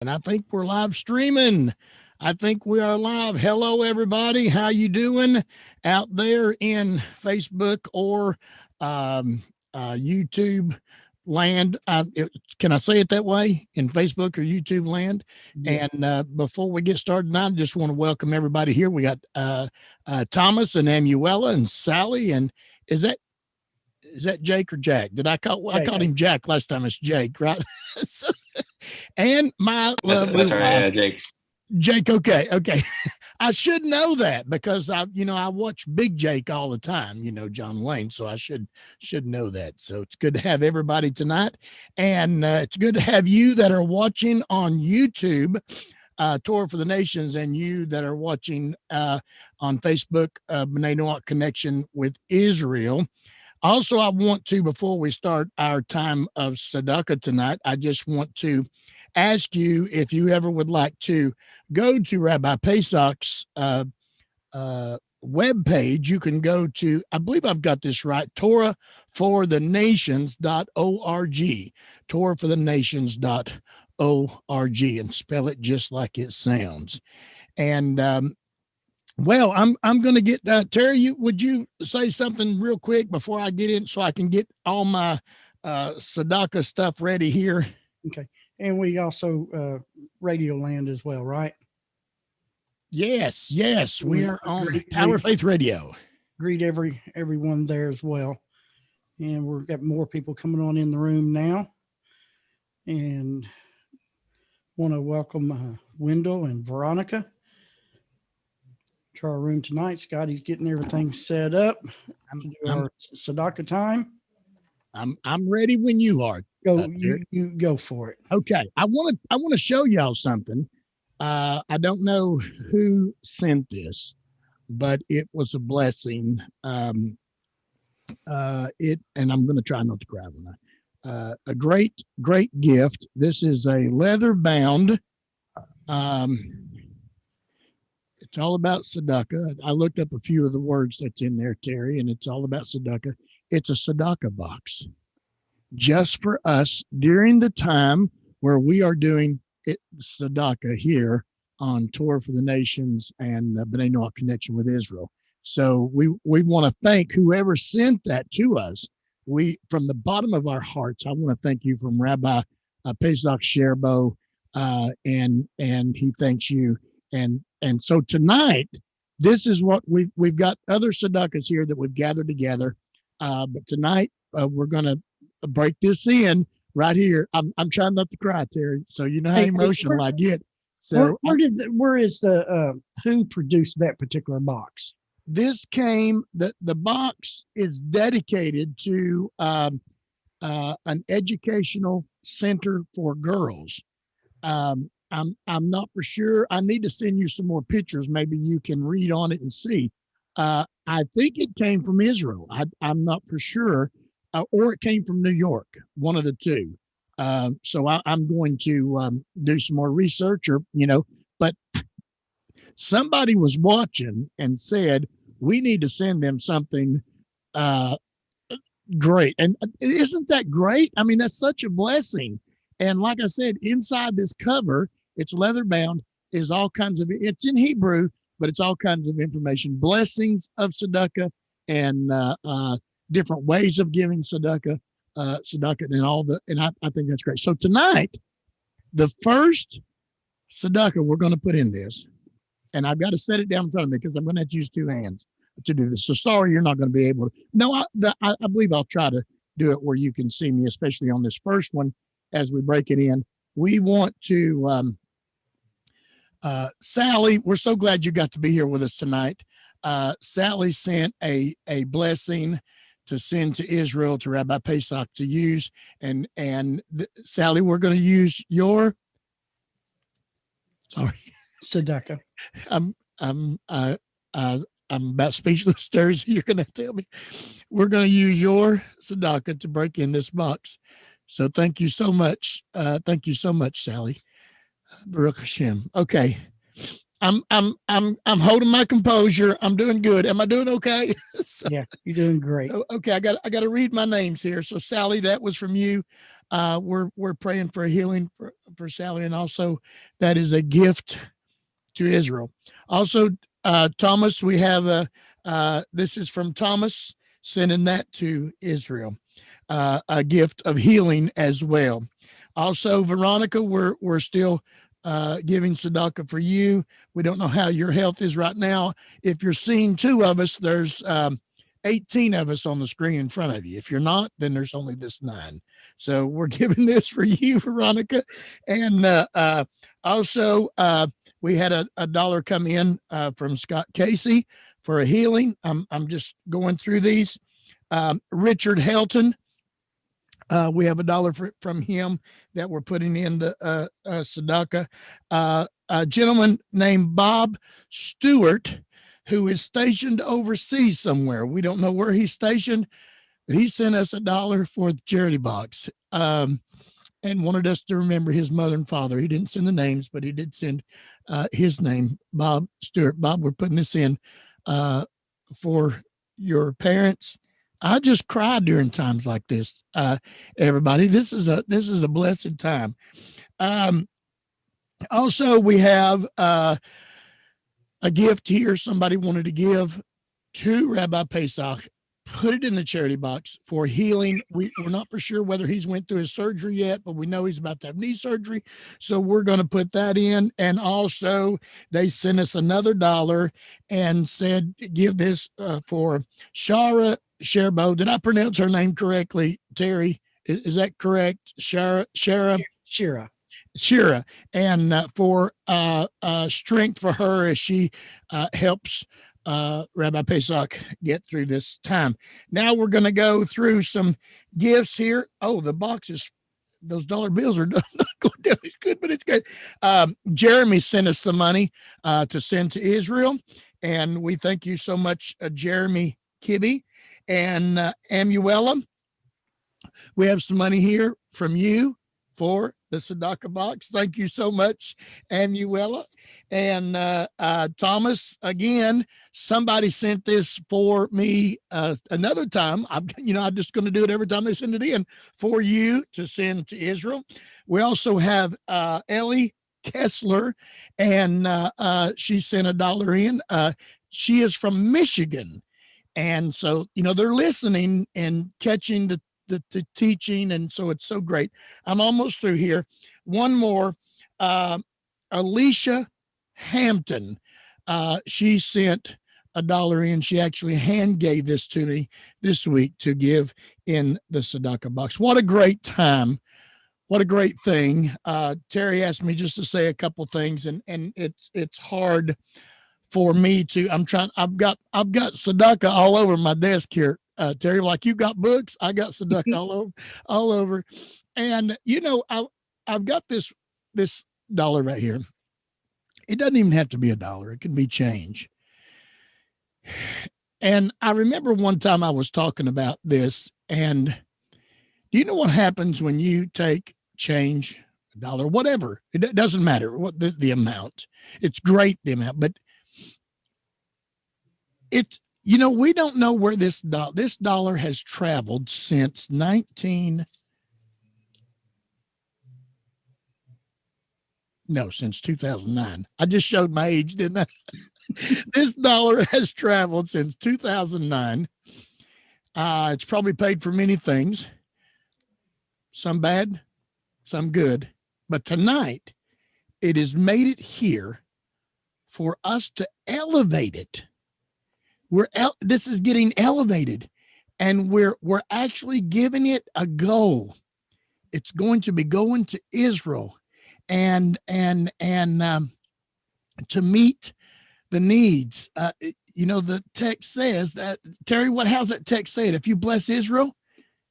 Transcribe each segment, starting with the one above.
And I think we're live streaming. I think we are live. Hello, everybody. How you doing out there in Facebook or YouTube land? Can I say it that way? In Facebook or YouTube land? Yes. And before we get started, I just want to welcome everybody here. We got Thomas and Amuela and Sally. And is that Jake or Jack? I called him Jack last time. It's Jake, right? So, and my lovely that's right, Jake. Jake, okay. I should know that because I watch Big Jake all the time, John Wayne, so I should know that. So it's good to have everybody tonight, and it's good to have you that are watching on YouTube, Torah for the Nations, and you that are watching on Facebook, B'nai Noach Connection with Israel. Also, I want to, before we start our time of tzedakah tonight, I just want to ask you if you ever would like to go to Rabbi Pesach's webpage. You can go to, I believe I've got this right, torahforthenations.org, torahforthenations.org, and spell it just like it sounds. And well, I'm going to get Terry. Would you say something real quick before I get in, so I can get all my tzedakah stuff ready here? Okay, and we also Radio Land as well, right? Yes, we are on Power Faith Radio. Greet everyone there as well, and we've got more people coming on in the room now, and want to welcome Wendell and Veronica to our room tonight. Scotty's getting everything set up to do our tzedakah time. I'm ready when you are. You go for it. Okay, I want to show y'all something. I don't know who sent this, but it was a blessing. And I'm going to try not to cry when a great gift. This is a leather bound. It's all about tzedakah. I looked up a few of the words that's in there, Terry, and it's all about tzedakah. It's a tzedakah box just for us during the time where we are doing tzedakah here on Torah for the Nations and B'nai Noach Connection with Israel. So we want to thank whoever sent that to us. From the bottom of our hearts, I want to thank you from Rabbi Pesach Sherbo, and he thanks you. And so tonight, this is what we've got other tzedakahs here that we've gathered together. But tonight we're going to break this in right here. I'm trying not to cry, Terry. So you know how emotional I get. So where is the who produced that particular box? This came, the box is dedicated to an educational center for girls. I'm not for sure. I need to send you some more pictures. Maybe you can read on it and see. I think it came from Israel. I'm not for sure, or it came from New York, one of the two. So I'm going to do some more research, but somebody was watching and said, we need to send them something great. And isn't that great? I mean, that's such a blessing. And like I said, inside this cover, it's leather bound, is all kinds of, it's in Hebrew, but it's all kinds of information, blessings of tzedakah, and different ways of giving tzedakah, and I think that's great. So tonight, the first tzedakah we're going to put in this, and I've got to set it down in front of me because I'm going to have to use two hands to do this. So sorry, you're not going to be able to. No, I believe I'll try to do it where you can see me, especially on this first one as we break it in. We want to, Sally, we're so glad you got to be here with us tonight. Sally sent a blessing to send to Israel, to Rabbi Pesach to use. And Sally, we're going to use your, sorry. Tzedakah. I'm about speechless, Thursday. You're going to tell me. We're going to use your tzedakah to break in this box. So thank you so much. Thank you so much, Sally. Baruch Hashem. Okay. I'm holding my composure. I'm doing good. Am I doing okay? So, Yeah, you're doing great. okay, I got to read my names here. So Sally, that was from you. We're praying for a healing for Sally, and also that is a gift to Israel. Also, Thomas, we have this is from Thomas, sending that to Israel, a gift of healing as well. Also, Veronica, we're still giving tzedakah for you. We don't know how your health is right now. If you're seeing two of us, there's 18 of us on the screen in front of you. If you're not, then there's only this 9. So we're giving this for you, Veronica. And also, we had a dollar come in from Scott Casey for a healing. I'm just going through these. Richard Helton, we have a dollar from him that we're putting in the tzedakah. A gentleman named Bob Stewart, who is stationed overseas somewhere. We don't know where he's stationed, but he sent us a dollar for the charity box. And wanted us to remember his mother and father. He didn't send the names, but he did send his name, Bob Stewart. Bob, we're putting this in for your parents. I just cry during times like this. Everybody, this is a blessed time. Also, we have a gift here. Somebody wanted to give to Rabbi Pesach. Put it in the charity box for healing. We're not for sure whether he's went through his surgery yet, but we know he's about to have knee surgery. So we're going to put that in. And also they sent us another dollar and said, give this for Shara Sherbo. Did I pronounce her name correctly, Terry? Is that correct? Shara? Shira, and for strength for her as she helps Rabbi Pesach get through this time. Now we're going to go through some gifts here. Oh, the boxes, those dollar bills are not going down. It's good, but it's good. Jeremy sent us the money to send to Israel, and we thank you so much, Jeremy Kibbe and Amuela. We have some money here from you for the tzedakah box. Thank you so much, Amuela. And Thomas, again, somebody sent this for me another time. I'm just going to do it every time they send it in for you to send to Israel. We also have Ellie Kessler, and she sent a dollar in. She is from Michigan. And so, they're listening and catching the teaching. And so it's so great. I'm almost through here. One more, Alicia Hampton. She sent a dollar in. She actually hand gave this to me this week to give in the tzedakah box. What a great time. What a great thing. Terry asked me just to say a couple things, and it's hard for me to, I've got tzedakah all over my desk here. Terry, like you got books, I got tzedakah all over. And I've got this dollar right here. It doesn't even have to be a dollar. It can be change. And I remember one time I was talking about this, and do you know what happens when you take change, a dollar, whatever? It doesn't matter what the amount. It's great, the amount, but we don't know where this dollar has traveled since since 2009. I just showed my age, didn't I? This dollar has traveled since 2009. It's probably paid for many things, some bad, some good. But tonight, it has made it here for us to elevate it. This is getting elevated, and we're actually giving it a goal. It's going to be going to Israel, and to meet the needs. The text says that, Terry. How's that text say it? If you bless Israel,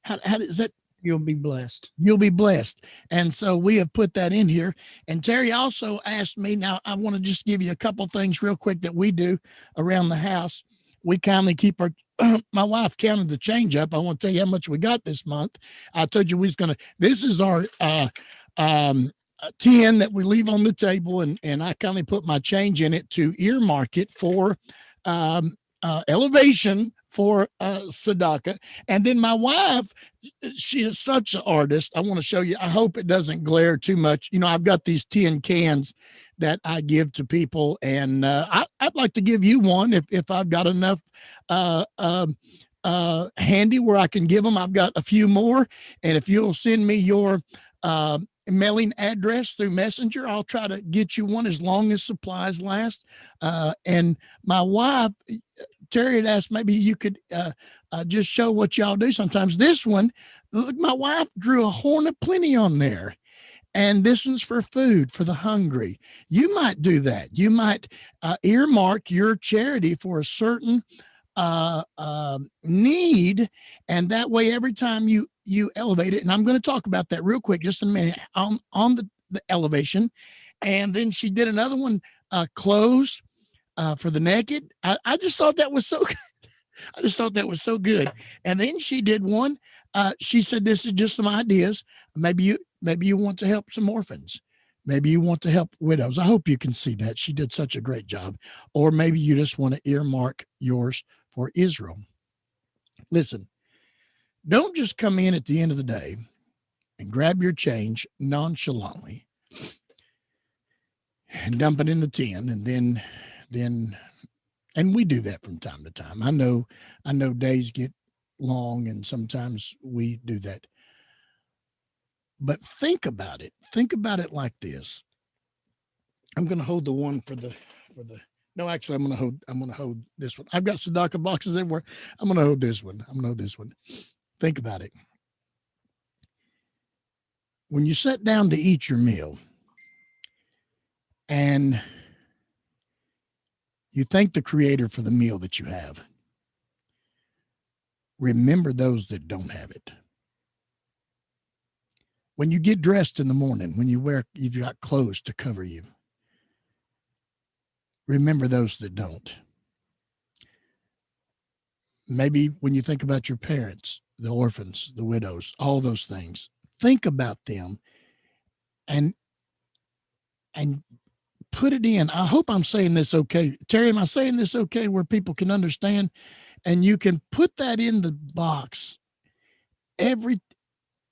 how does that? You'll be blessed. You'll be blessed. And so we have put that in here. And Terry also asked me. Now I want to just give you a couple things real quick that we do around the house. We kindly keep my wife counted the change up. I want to tell you how much we got this month. I told you we was going to, this is our 10 that we leave on the table, and I kindly put my change in it to earmark it for elevation for tzedakah. And then my wife, she is such an artist. I want to show you. I hope it doesn't glare too much. I've got these 10 cans that I give to people, and I'd like to give you one if I've got enough handy where I can give them. I've got a few more, and if you'll send me your mailing address through Messenger, I'll try to get you one as long as supplies last. And my wife, Terry, had asked maybe you could just show what y'all do sometimes. This one, look, my wife drew a horn of plenty on there. And this one's for food for the hungry. You might do that. You might earmark your charity for a certain need, and that way every time you elevate it, and I'm going to talk about that real quick just a minute on the elevation. And then she did another one, clothes for the naked. I just thought that was so I just thought that was so good. And then she did one, she said, this is just some ideas. Maybe you want to help some orphans. Maybe you want to help widows. I hope you can see that. She did such a great job. Or maybe you just want to earmark yours for Israel. Listen, don't just come in at the end of the day and grab your change nonchalantly and dump it in the tin, and then and we do that from time to time. I know days get long, and sometimes we do that. But think about it. Think about it like this. I'm going to hold the one for the. No, actually, I'm going to hold this one. I've got tzedakah boxes everywhere. I'm going to hold this one. Think about it. When you sit down to eat your meal, and you thank the Creator for the meal that you have, remember those that don't have it. When you get dressed in the morning, when you've got clothes to cover you, remember those that don't. Maybe when you think about your parents, the orphans, the widows, all those things, think about them and put it in. I hope I'm saying this okay. Terry, am I saying this okay where people can understand? And you can put that in the box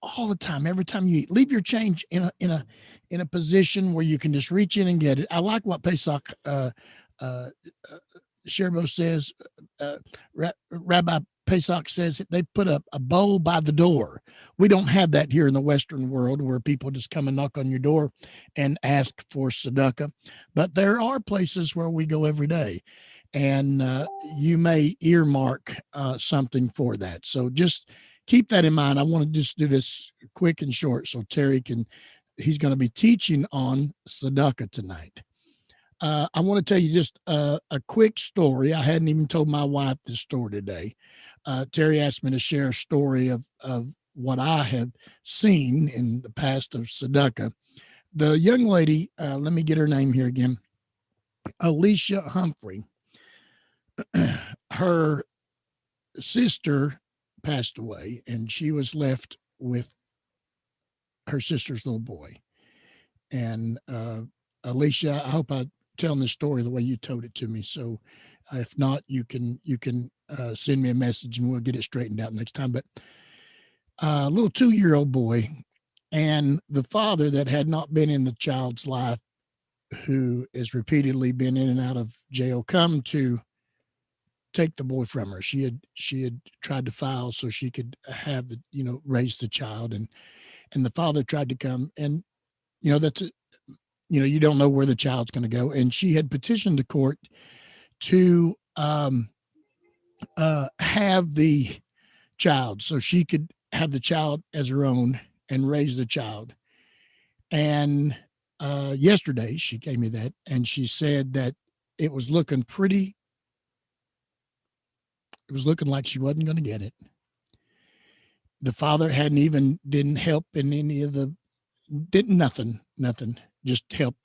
all the time, every time you eat. Leave your change in a position where you can just reach in and get it. I like what Pesach Sherbo says. Rabbi Pesach says they put a bowl by the door. We don't have that here in the Western world where people just come and knock on your door and ask for tzedakah. But there are places where we go every day, and you may earmark something for that. So just keep that in mind. I want to just do this quick and short so Terry he's going to be teaching on tzedakah tonight. I want to tell you just a quick story. I hadn't even told my wife this story today. Terry asked me to share a story of what I have seen in the past of tzedakah. The young lady, let me get her name here again, Alicia Humphrey. Her sister passed away, and she was left with her sister's little boy. And Alicia, I hope I'm telling this story the way you told it to me. So if not, you can send me a message and we'll get it straightened out next time. But a little 2-year-old boy, and the father that had not been in the child's life, who has repeatedly been in and out of jail, come to take the boy from her. She had tried to file so she could have raise the child, and the father tried to come, and that's you don't know where the child's going to go. And she had petitioned the court to have the child so she could have the child as her own and raise the child. And yesterday she gave me that, and she said that it was looking like she wasn't going to get it. The father didn't help in any of nothing, just help,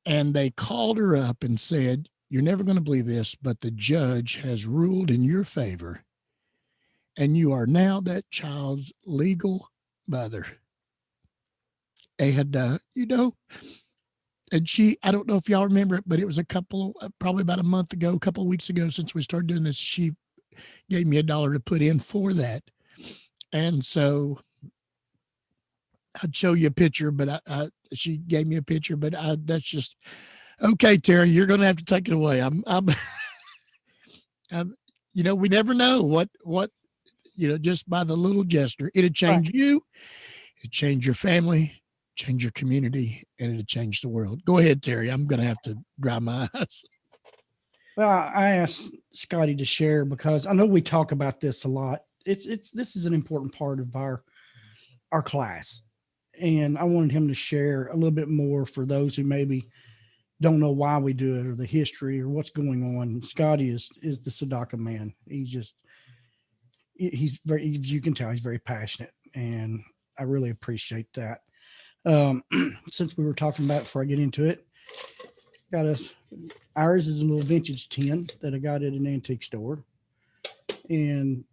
And they called her up and said, "You're never going to believe this, but the judge has ruled in your favor, and you are now that child's legal mother." And, and I don't know if y'all remember it, but it was probably about a month ago, a couple of weeks ago since we started doing this, she gave me $1 to put in for that. And so I'd show you a picture, but she gave me a picture, but that's just, okay, Terry, you're going to have to take it away. We never know what, just by the little gesture, it'd change you, it'd change your family, change your community, and it'd change the world. Go ahead, Terry. I'm going to have to dry my eyes. Well, I asked Scotty to share because I know we talk about this a lot. This is an important part of our class. And I wanted him to share a little bit more for those who maybe don't know why we do it or the history or what's going on. Scotty is the Tzedakah man. He's very, as you can tell, he's very passionate, and I really appreciate that. Since we were talking about it before I get into it, ours is a little vintage tin that I got at an antique store. And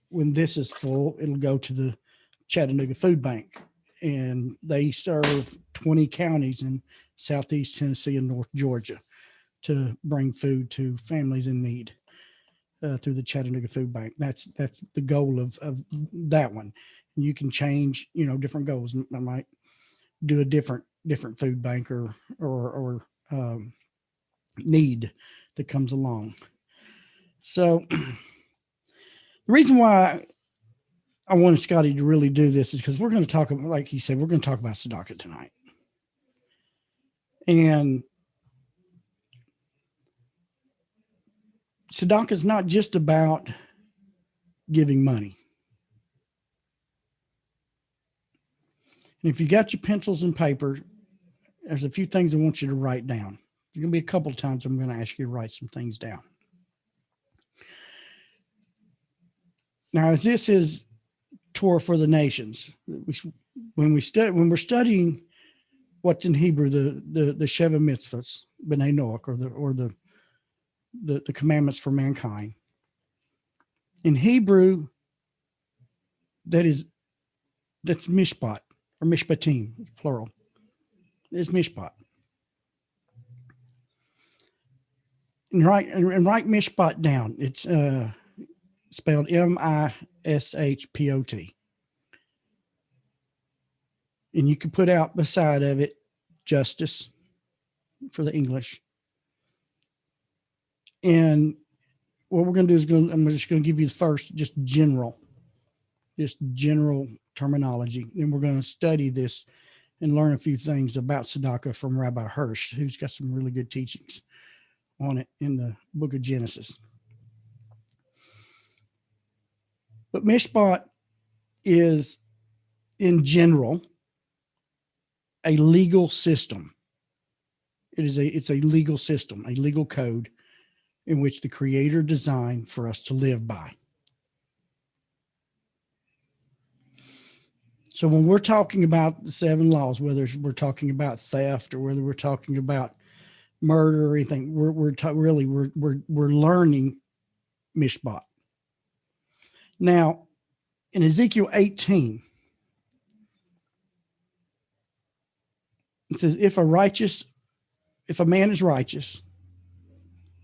when this is full, it'll go to the Chattanooga Food Bank. And they serve 20 counties in Southeast Tennessee and North Georgia to bring food to families in need through the Chattanooga Food Bank. That's the goal of that one. You can change, different goals. I might do a different food bank or need that comes along. So the reason why I wanted Scotty to really do this is because we're going to talk about, like he said, we're going to talk about Tzedakah tonight. And Tzedakah is not just about giving money. And if you got your pencils and paper, there's a few things I want you to write down. There's going to be a couple of times I'm going to ask you to write some things down. Now, as this is Torah for the nations, when we're studying what's in Hebrew, the Sheva Mitzvahs, B'nai Noach, or the commandments for mankind. In Hebrew, that's mishpat or mishpatim, plural. It's mishpat. And write mishpat down. It's spelled M-I-S-H-P-O-T. And you can put out beside of it justice for the English. And what we're going to do is I'm just going to give you the first, just general terminology. And we're going to study this and learn a few things about Tzedakah from Rabbi Hirsch, who's got some really good teachings on it in the book of Genesis. But mishpat is, in general, a legal system. It's a legal system, a legal code in which the Creator designed for us to live by. So when we're talking about the 7 laws, whether we're talking about theft or whether we're talking about murder or anything, we're learning mishpat. Now, in Ezekiel 18, it says, if a man is righteous,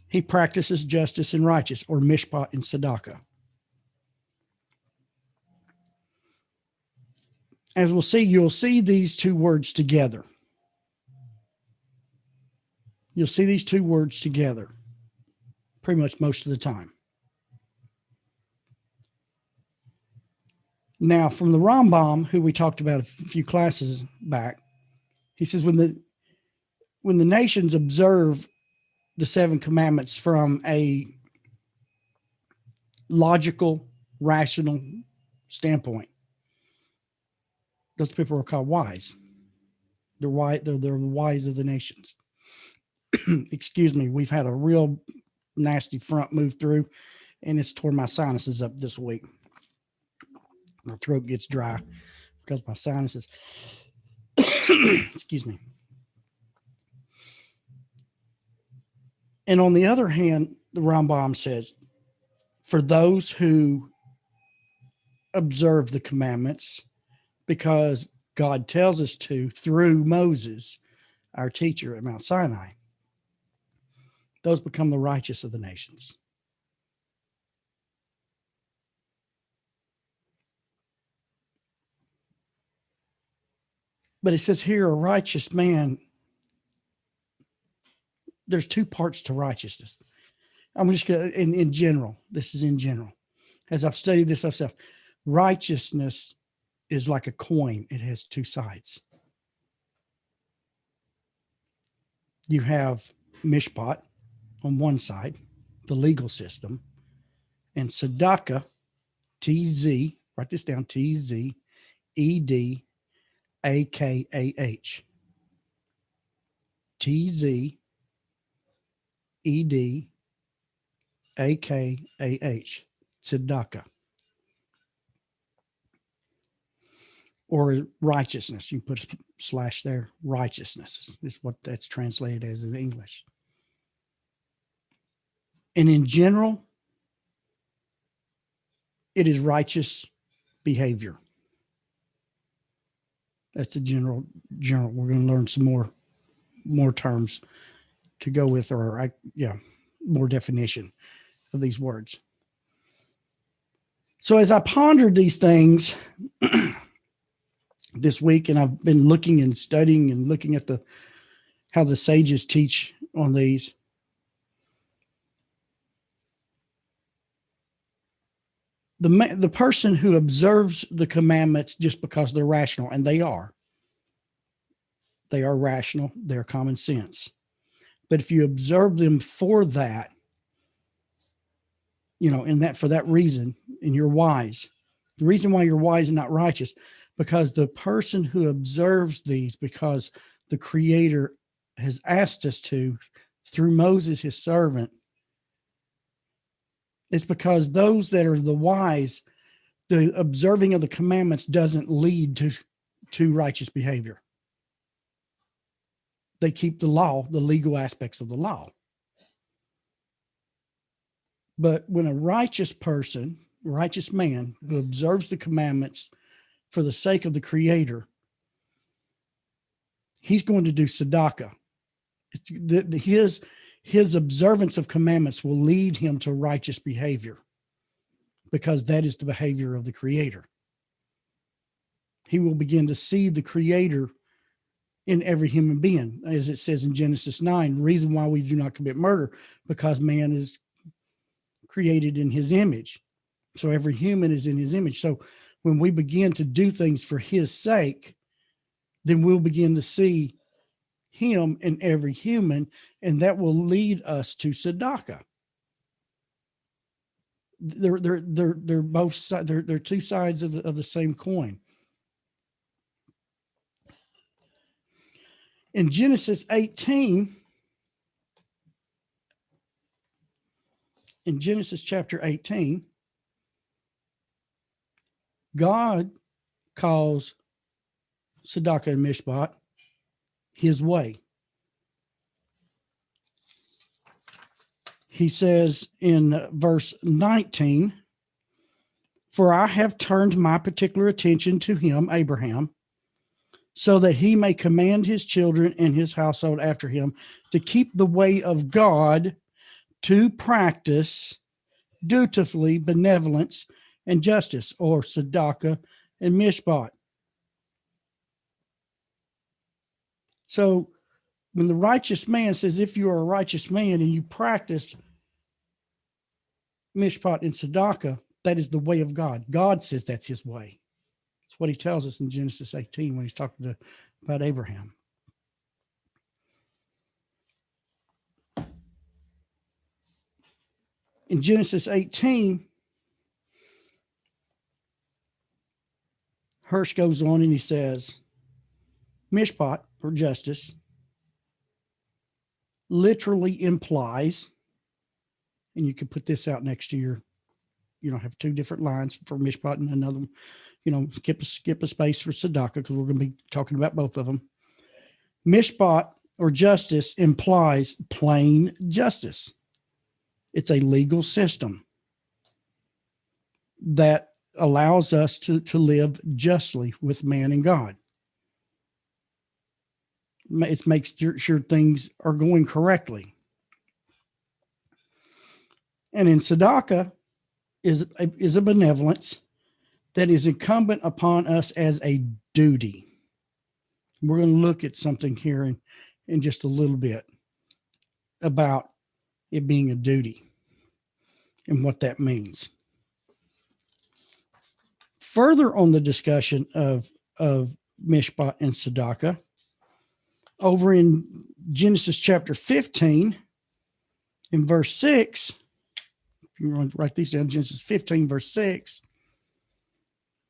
he practices justice and righteous, or mishpat and tzedakah. As we'll see, you'll see these two words together. You'll see these two words together pretty much most of the time. Now, from the Rambam, who we talked about a few classes back, he says when the nations observe the 7 commandments from a logical, rational standpoint, those people are called wise. They're wise. They're the wise of the nations. Excuse me. We've had a real nasty front move through, and it's tore my sinuses up this week. My throat gets dry because my sinuses. Excuse me. And on the other hand, the Rambam says, for those who observe the commandments, because God tells us to through Moses, our teacher at Mount Sinai. Those become the righteous of the nations. But it says here, a righteous man, there's two parts to righteousness. I'm just going to, in general, this is in general. As I've studied this myself, righteousness is like a coin. It has two sides. You have mishpat on one side, the legal system, and tzedakah, T-Z, write this down, T-Z-E-D-A-K-A-H. T-Z-E-D-A-K-A-H, tzedakah. Or righteousness. You can put a slash there. Righteousness is what that's translated as in English. And in general, it is righteous behavior. That's the general. We're going to learn some more terms to go with, or more definition of these words. So as I pondered these things this week, and I've been looking and studying and looking at how the sages teach on these, the person who observes the commandments just because they're rational, and they are rational, they're common sense. But if you observe them for that, for that reason, and you're wise, the reason why you're wise and not righteous, because the person who observes these, because the Creator has asked us to, through Moses, his servant, it's because those that are the wise, the observing of the commandments doesn't lead to righteous behavior. They keep the law, the legal aspects of the law. But when a righteous person, righteous man who observes the commandments for the sake of the Creator, he's going to do tzedakah. His observance of commandments will lead him to righteous behavior, because that is the behavior of the Creator. He will begin to see the Creator in every human being. As it says in Genesis 9, the reason why we do not commit murder, because man is created in his image. So every human is in his image. So when we begin to do things for his sake, then we'll begin to see him in every human, and that will lead us to tzedakah. They're both sides. They're two sides of the same coin. In Genesis 18, in Genesis chapter 18, God calls tzedakah and mishpat his way. He says in verse 19, "For I have turned my particular attention to him, Abraham, so that he may command his children and his household after him to keep the way of God, to practice dutifully benevolence and justice," or tzedakah and mishpat. So when the righteous man says, if you are a righteous man and you practice mishpat and tzedakah, that is the way of God. God says that's his way. That's what he tells us in Genesis 18 when he's talking about Abraham. In Genesis 18, Hirsch goes on and he says, mishpat, or justice, literally implies, and you can put this out next to your, have two different lines for mishpat and another, skip a space for tzedakah, because we're going to be talking about both of them. Mishpat, or justice, implies plain justice. It's a legal system that allows us to live justly with man and God. It makes sure things are going correctly. And in tzedakah is a benevolence that is incumbent upon us as a duty. We're going to look at something here in just a little bit about it being a duty and what that means. Further on the discussion of mishpat and tzedakah, over in Genesis chapter 15, in verse 6, you want to write these down, Genesis 15, verse 6,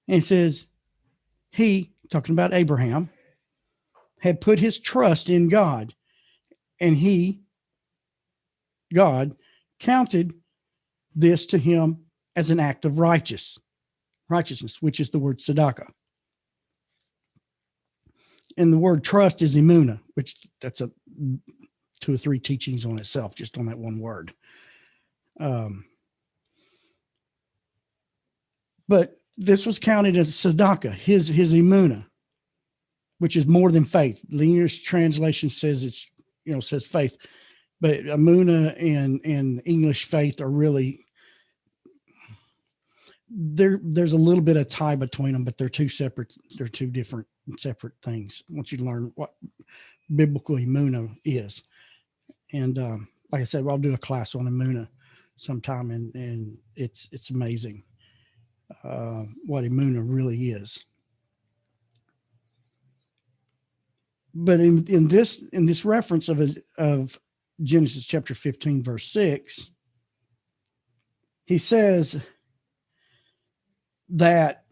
and it says, he, talking about Abraham, had put his trust in God, and God, counted this to him as an act of righteousness, which is the word tzedakah. And the word trust is emunah, which that's 2 or 3 teachings on itself, just on that one word. But this was counted as tzedakah, his emunah, which is more than faith. The English translation says says faith, but emunah and English faith are really, there's a little bit of tie between them, but they're two different separate things. I want you to learn what biblical emunah is. And like I said, I'll do a class on emunah sometime, and it's amazing what emunah really is. But in this reference of Genesis chapter 15, verse 6, he says that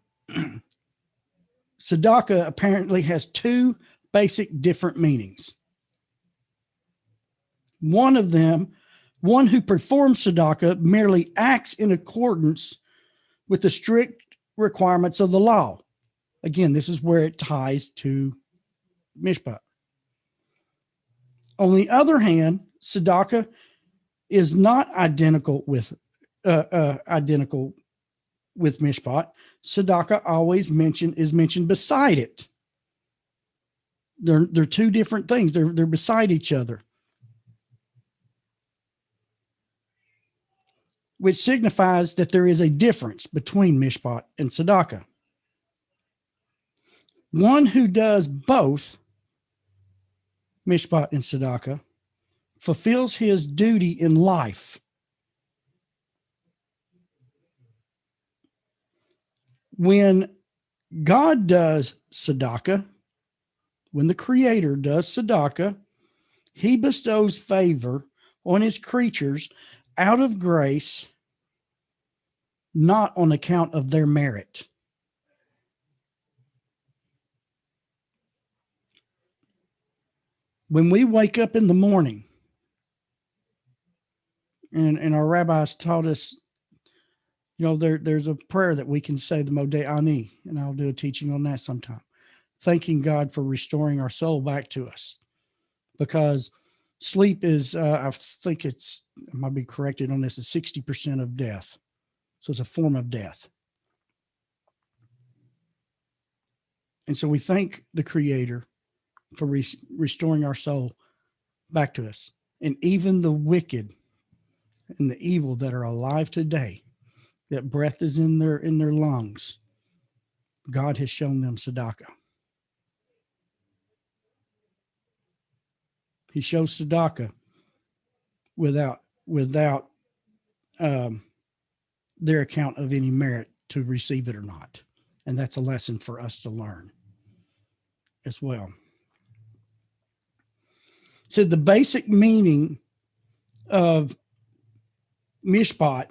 tzedakah apparently has 2 basic different meanings. One of them, one who performs tzedakah merely acts in accordance with the strict requirements of the law. Again, this is where it ties to mishpat. On the other hand, tzedakah is not identical with mishpat. Tzedakah always is mentioned beside it. They're 2 different things. They're beside each other, which signifies that there is a difference between mishpat and tzedakah. One who does both mishpat and tzedakah fulfills his duty in life. When God does tzedakah, when the Creator does tzedakah, he bestows favor on his creatures out of grace, not on account of their merit. When we wake up in the morning, and our rabbis taught us, there's a prayer that we can say, the Modeh Ani, and I'll do a teaching on that sometime, thanking God for restoring our soul back to us. Because sleep is, I think I might be corrected on this, is 60% of death. So it's a form of death. And so we thank the Creator for restoring our soul back to us. And even the wicked and the evil that are alive today, that breath is in their lungs, God has shown them tzedakah. He shows tzedakah without their account of any merit to receive it or not. And that's a lesson for us to learn as well. So the basic meaning of mishpat,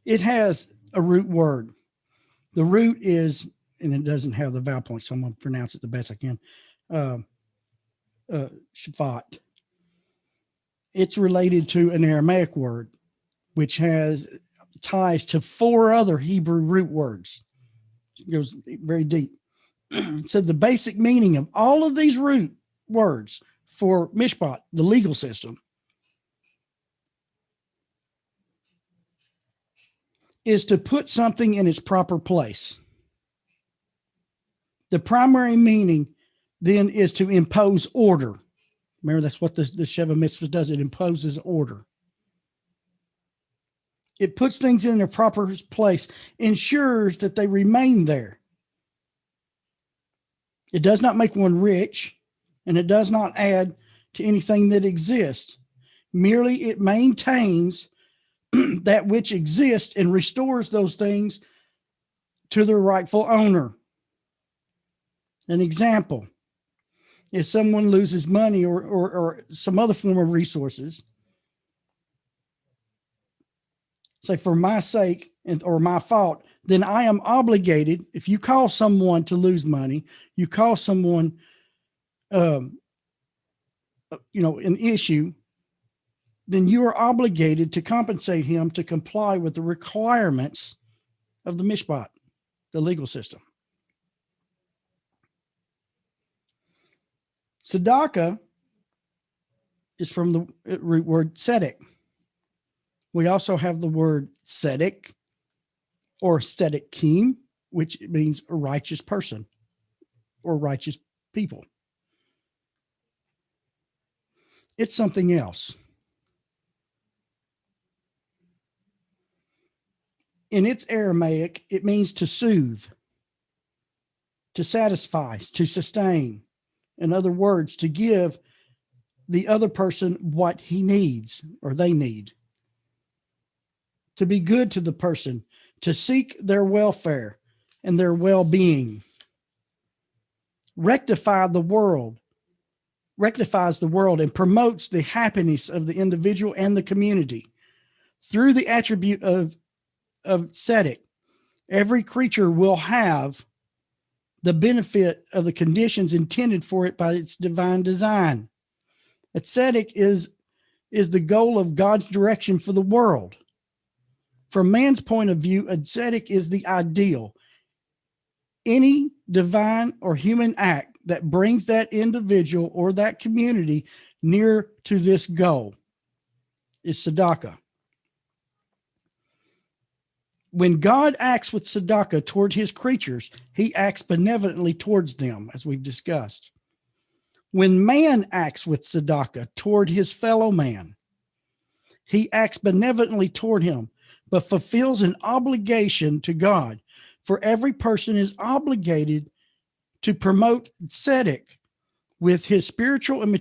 it has a root word. The root is, and it doesn't have the vowel point, so I'm going to pronounce it the best I can, shaphat. It's related to an Aramaic word, which has ties to 4 other Hebrew root words. It goes very deep. So the basic meaning of all of these root words for mishpat, the legal system, is to put something in its proper place. The primary meaning then is to impose order. Remember, that's what the Sheva Mitzvah does. It imposes order. It puts things in their proper place, ensures that they remain there. It does not make one rich, and it does not add to anything that exists. Merely it maintains that which exists and restores those things to their rightful owner. An example, if someone loses money or some other form of resources, say for my sake or my fault, then I am obligated. If you cause someone to lose money, you cause someone, an issue, then you are obligated to compensate him to comply with the requirements of the mishpat, the legal system. Tzedakah is from the root word tzedek. We also have the word tzedek or tzedekim, which means a righteous person or righteous people. It's something else. In its Aramaic, it means to soothe, to satisfy, to sustain. In other words, to give the other person what he needs or they need. To be good to the person, to seek their welfare and their well-being. Rectifies the world and promotes the happiness of the individual and the community. Through the attribute of tzedek, every creature will have the benefit of the conditions intended for it by its divine design. A tzedek is the goal of God's direction for the world. From man's point of view, a tzedek is the ideal. Any divine or human act that brings that individual or that community near to this goal is tzedakah. When God acts with tzedakah toward his creatures, he acts benevolently towards them, as we've discussed. When man acts with tzedakah toward his fellow man, he acts benevolently toward him, but fulfills an obligation to God. For every person is obligated to promote tzedek with his spiritual and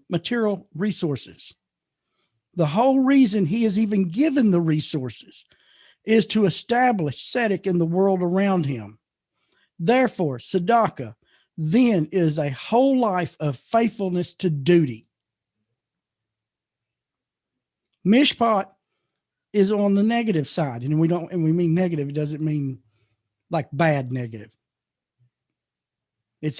material resources. The whole reason he is even given the resources is to establish tzedek in the world around him. Therefore, tzedakah then is a whole life of faithfulness to duty. Mishpat is on the negative side, and we mean negative. It doesn't mean like bad negative. It's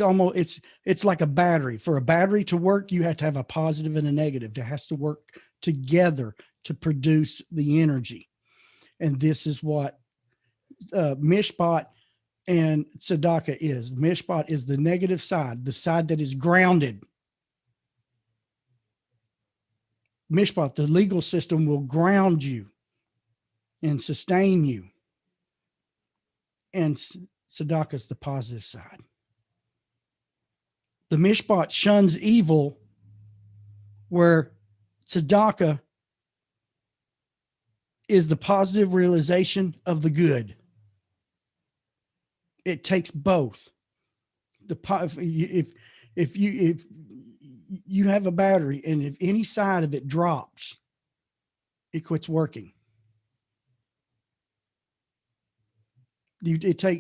like a battery. For a battery to work, you have to have a positive and a negative. It has to work together to produce the energy. And this is what mishpat and tzedakah is. Mishpat is the negative side, the side that is grounded. Mishpat, the legal system, will ground you and sustain you. And tzedakah is the positive side. The mishpat shuns evil, where tzedakah is the positive realization of the good. It takes both. If you have a battery and if any side of it drops, it quits working.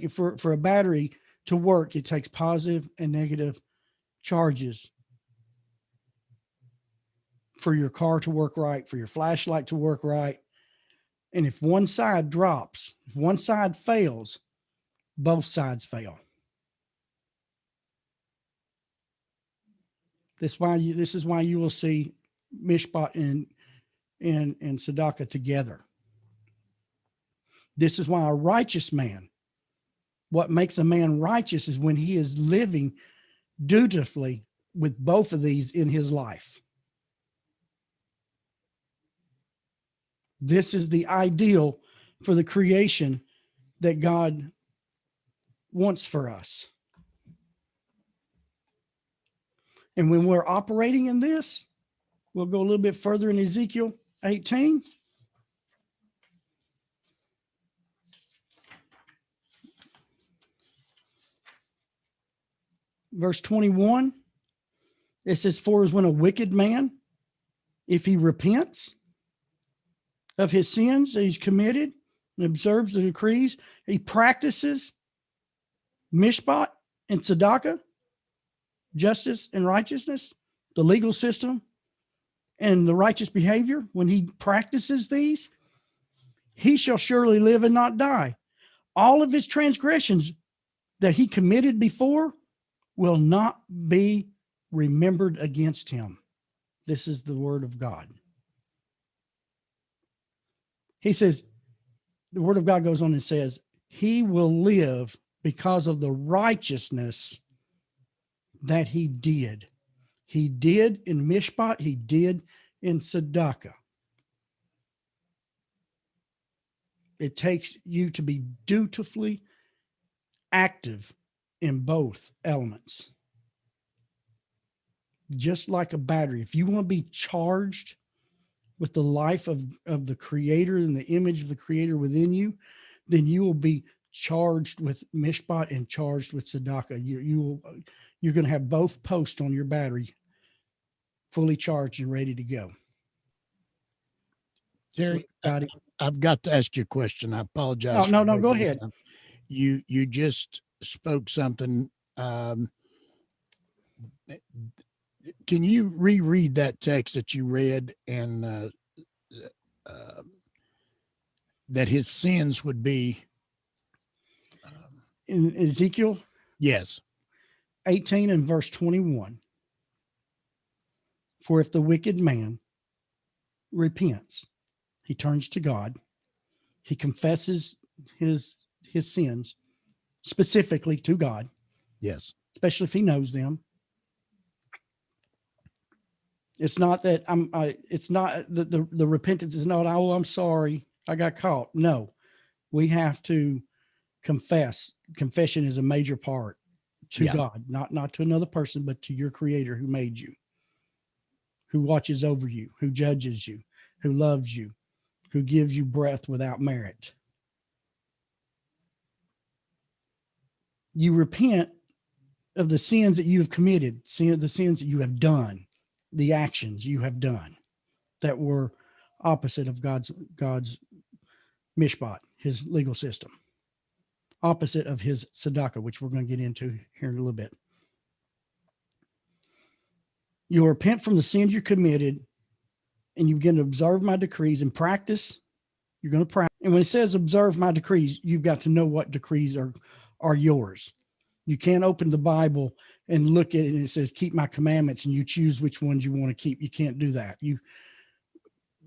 For a battery to work, it takes positive and negative charges for your car to work right, for your flashlight to work right. And if one side drops, if one side fails, both sides fail. This is why you will see mishpat and tzedakah together. This is why a righteous man, what makes a man righteous is when he is living dutifully with both of these in his life. This is the ideal for the creation that God wants for us. And when we're operating in this, we'll go a little bit further in Ezekiel 18. Verse 21, it says, for as when a wicked man, if he repents of his sins that he's committed and observes the decrees, he practices mishpat and tzedakah, justice and righteousness, the legal system and the righteous behavior. When he practices these, he shall surely live and not die. All of his transgressions that he committed before will not be remembered against him. This is the word of God. He says, the word of God goes on and says, he will live because of the righteousness that he did. He did in mishpat, he did in tzedakah. It takes you to be dutifully active in both elements. Just like a battery, if you want to be charged with the life of the Creator and the image of the Creator within you, then you will be charged with mishpat and charged with tzedakah. You're going to have both posts on your battery fully charged and ready to go. Terry, I've got to ask you a question. I apologize. No, go ahead. You just spoke something. Can you reread that text that you read and that his sins would be in Ezekiel? Yes. 18 and verse 21. For if the wicked man repents, he turns to God, he confesses his sins specifically to God. Yes. Especially if he knows them. It's not that it's not the repentance is not, oh, I'm sorry, I got caught. No, we have to confess. Confession is a major part to God, not to another person, but to your Creator who made you, who watches over you, who judges you, who loves you, who gives you breath without merit. You repent of the sins that you have committed, the sins that you have done, the actions you have done that were opposite of God's mishpat, his legal system, opposite of his tzedakah, which we're going to get into here in a little bit. You repent from the sins you committed, and you begin to observe my decrees and practice. You're going to practice. And when it says observe my decrees, you've got to know what decrees are yours. You can't open the Bible and look at it and it says, keep my commandments, and you choose which ones you want to keep. You can't do that.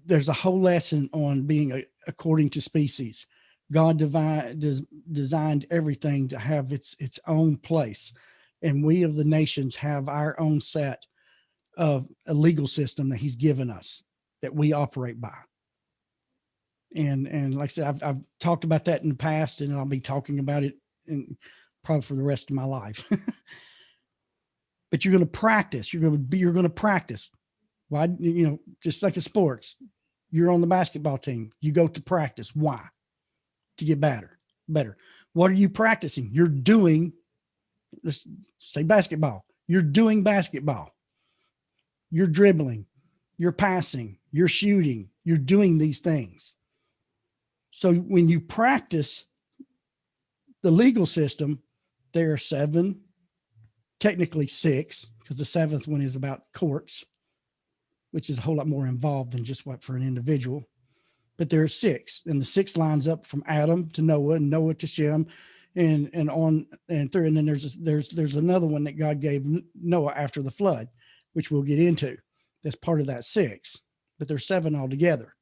There's a whole lesson on being according to species. God designed everything to have its own place. And we of the nations have our own set of a legal system that he's given us that we operate by. And like I said, I've talked about that in the past, and I'll be talking about it probably for the rest of my life. But you're going to practice. You're going to practice. Why? Just like in sports, you're on the basketball team. You go to practice. Why? To get better. What are you practicing? You're doing, let's say basketball. You're doing basketball. You're dribbling. You're passing. You're shooting. You're doing these things. So when you practice the legal system, there are 7, technically 6, because the 7th one is about courts, which is a whole lot more involved than just what for an individual. But there are 6, and the 6 lines up from Adam to Noah, and Noah to Shem, and on and through. And then there's another one that God gave Noah after the flood, which we'll get into. That's part of that 6, but there's 7 altogether.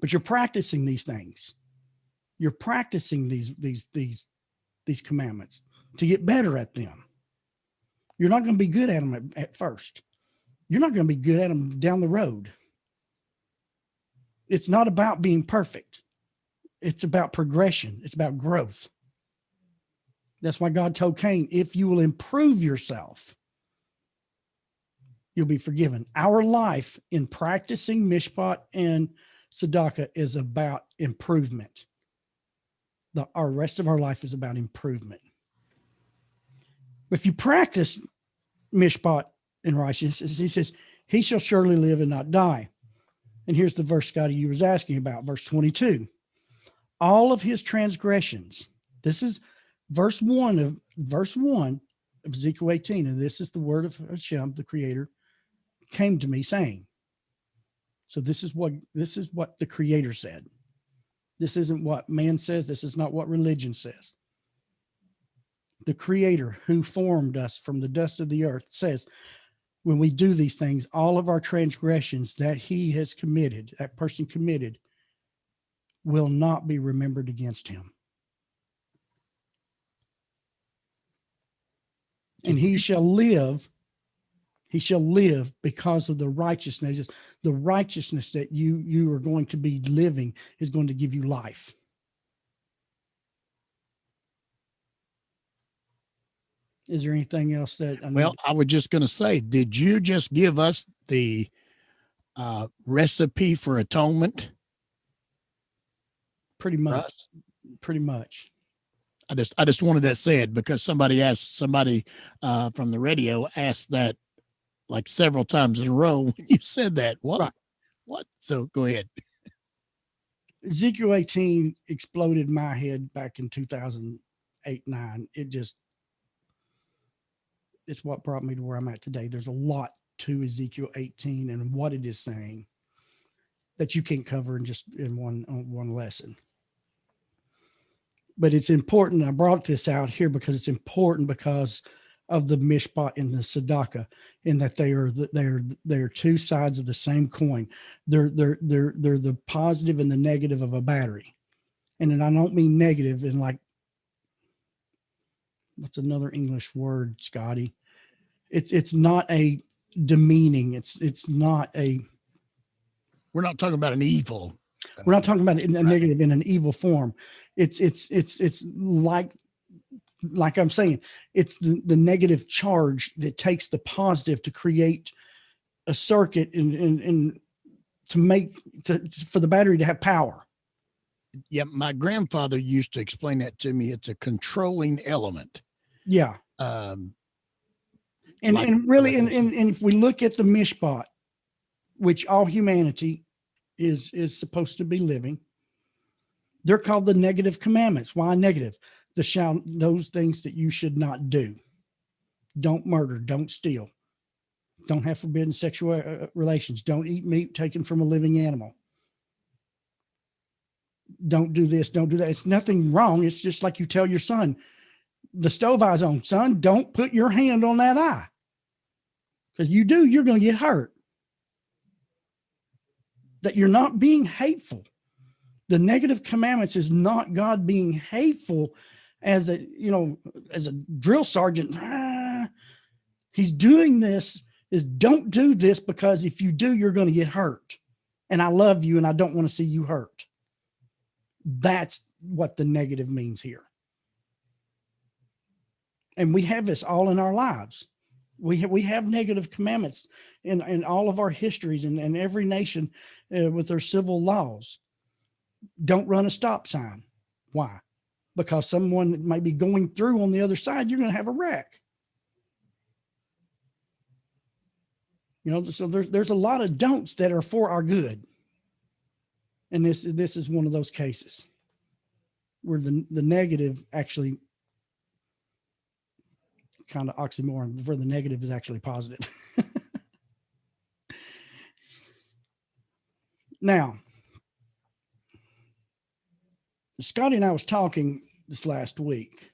But you're practicing these things. You're practicing these commandments to get better at them. You're not going to be good at them at first. You're not going to be good at them down the road. It's not about being perfect. It's about progression. It's about growth. That's why God told Cain, if you will improve yourself, you'll be forgiven. Our life in practicing mishpat and tzedakah is about improvement. Our rest of our life is about improvement. If you practice mishpat and righteousness, he says, he shall surely live and not die. And here's the verse, Scotty, you was asking about, verse 22. All of his transgressions. This is verse 1 of Ezekiel 18. And this is the word of Hashem, the creator, came to me saying. So this is what the creator said. This isn't what man says. This is not what religion says. The creator who formed us from the dust of the earth says, when we do these things, all of our transgressions that he has committed, that person committed, will not be remembered against him. And he shall live because of the righteousness that you are going to be living is going to give you life. Is there anything else that I was just going to say, did you just give us the recipe for atonement? Pretty much. I just wanted that said because somebody from the radio asked that like several times in a row when you said that. What? Right. What? So go ahead. Ezekiel 18 exploded my head back in 2008-9. It's what brought me to where I'm at today. There's a lot to Ezekiel 18 and what it is saying that you can't cover in one lesson. But it's important. I brought this out here because it's important because of the mishpat and the tzedakah, in that they are two sides of the same coin. They're the positive and the negative of a battery. And then I don't mean negative in like, what's another English word, Scotty? It's not a demeaning. It's not a. We're not talking about an evil. We're not talking about it in a negative, in an evil form. It's like I'm saying, it's the negative charge that takes the positive to create a circuit and for the battery to have power. Yeah, my grandfather used to explain that to me. It's a controlling element. Yeah. And if we look at the mishpat, which all humanity is supposed to be living, they're called the negative commandments. Why negative? Those things that you should not do. Don't murder, don't steal, don't have forbidden sexual relations, don't eat meat taken from a living animal. Don't do this, don't do that. It's nothing wrong. It's just like you tell your son, the stove eye's on, son, don't put your hand on that eye. Because you do, you're going to get hurt. That you're not being hateful. The negative commandments is not God being hateful as a drill sergeant. He's doing this is don't do this because if you do, you're going to get hurt. And I love you and I don't want to see you hurt. That's what the negative means here. And we have this all in our lives. We have negative commandments in all of our histories and every nation with their civil laws. Don't run a stop sign. Why? Because someone might be going through on the other side. You're going to have a wreck. So there's a lot of don'ts that are for our good. And this is one of those cases where the negative actually kind of oxymoron, where the negative is actually positive. Now, Scotty and I was talking this last week.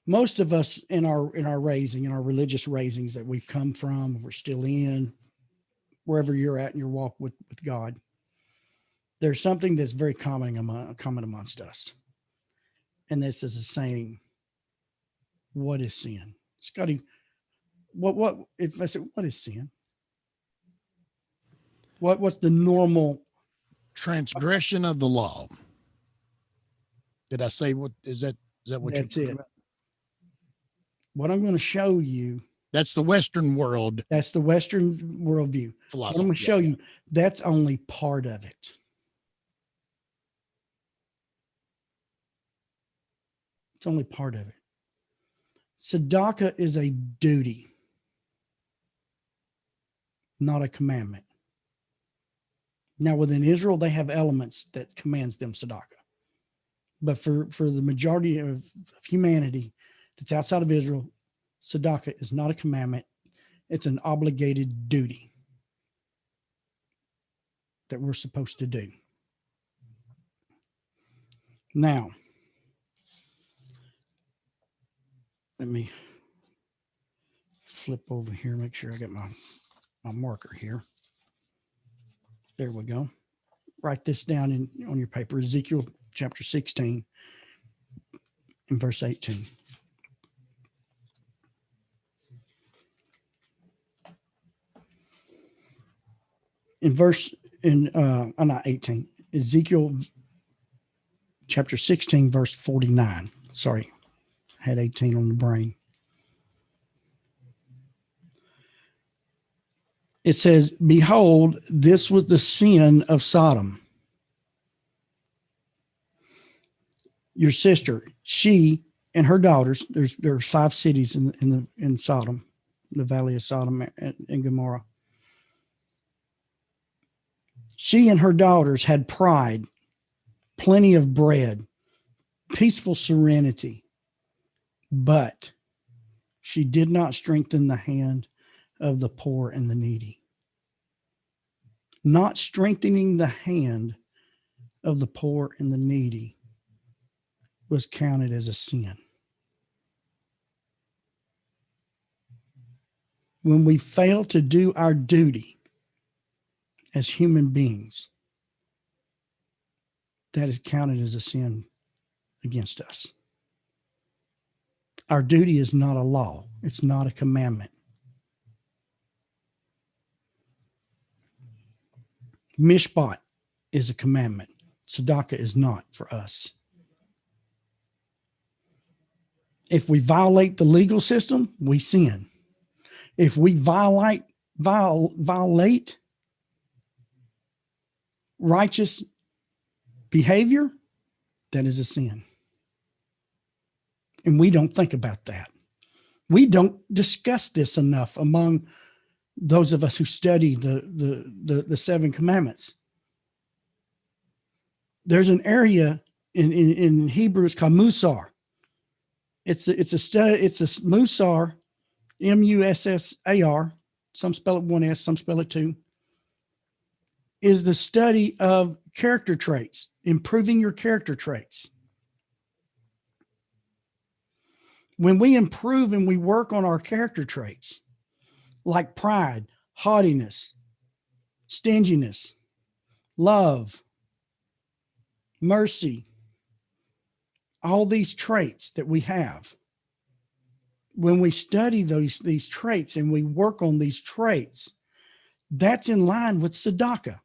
Most of us in our raising, in our religious raisings that we've come from, we're still in, wherever you're at in your walk with God, there's something that's very common amongst us. And this is a saying, what is sin? Scotty, what if I said, what is sin? What's the normal transgression of the law? Did I say what is that? Is that what that's you're it? talking about? What I'm going to show you That's the Western world That's the Western worldview. philosophy. I'm going to show you that's only part of it. It's only part of it. Tzedakah is a duty, not a commandment. Now, within Israel, they have elements that commands them tzedakah. But for the majority of humanity that's outside of Israel, tzedakah is not a commandment. It's an obligated duty that we're supposed to do. Now, let me flip over here, make sure I get my marker here. There we go. Write this down on your paper, Ezekiel chapter 16 and verse 18. Not 18, Ezekiel chapter 16, verse 49. Sorry, I had 18 on the brain. It says, behold, this was the sin of Sodom. Your sister, she and her daughters, there are 5 cities in Sodom, the valley of Sodom and Gomorrah. She and her daughters had pride, plenty of bread, peaceful serenity, but she did not strengthen the hand of the poor and the needy. Not strengthening the hand of the poor and the needy was counted as a sin. When we fail to do our duty as human beings, that is counted as a sin against us. Our duty is not a law. It's not a commandment. Mishpat is a commandment. Tzedakah is not for us. If we violate the legal system, we sin. If we violate righteous behavior, that is a sin. And we don't think about that. We don't discuss this enough among those of us who study the 7 commandments. There's an area in Hebrew, it's called Musar. It's a Musar, Mussar. Some spell it 1 S, some spell it 2. Is the study of character traits, improving your character traits. When we improve and we work on our character traits, like pride, haughtiness, stinginess, love, mercy, all these traits that we have, when we study these traits and we work on these traits, that's in line with tzedakah,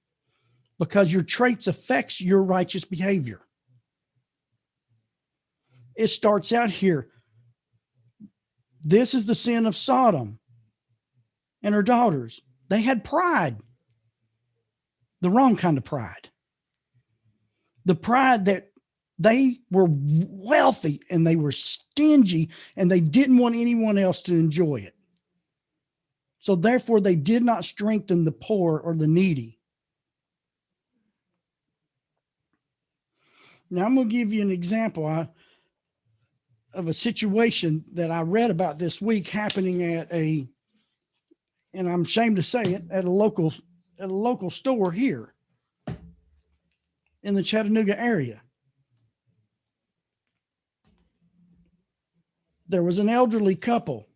because your traits affects your righteous behavior. It starts out here. This is the sin of Sodom and her daughters. They had pride, the wrong kind of pride. The pride that they were wealthy and they were stingy and they didn't want anyone else to enjoy it. So therefore, they did not strengthen the poor or the needy. Now, I'm going to give you an example of a situation that I read about this week happening at and I'm ashamed to say it, at a local store here in the Chattanooga area. There was an elderly couple.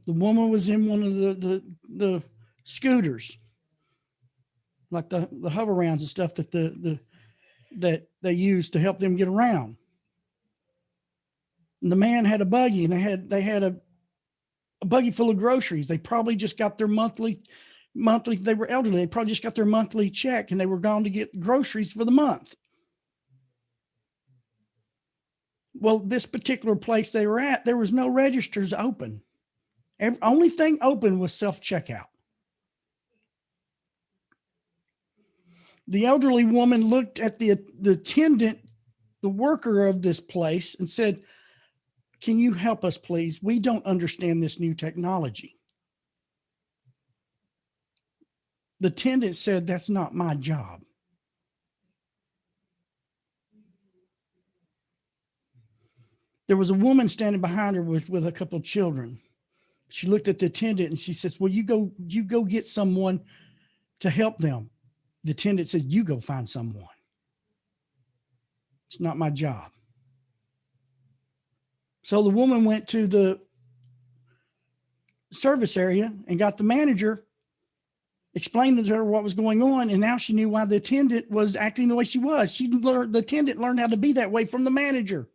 The woman was in one of the scooters, like the hover rounds and stuff that that they use to help them get around. And the man had a buggy, and they had a buggy full of groceries. They probably just got their monthly. They were elderly. They probably just got their monthly check, and they were going to get groceries for the month. Well, this particular place they were at, there was no registers open. Only thing open was self-checkout. The elderly woman looked at the attendant, the worker of this place, and said, "Can you help us, please? We don't understand this new technology." The attendant said, "That's not my job." There was a woman standing behind her with a couple of children. She looked at the attendant and she says, "Well, you go get someone to help them." The attendant said, "You go find someone. It's not my job." So the woman went to the service area and got the manager, explained to her what was going on, and now she knew why the attendant was acting the way she was. The attendant learned how to be that way from the manager.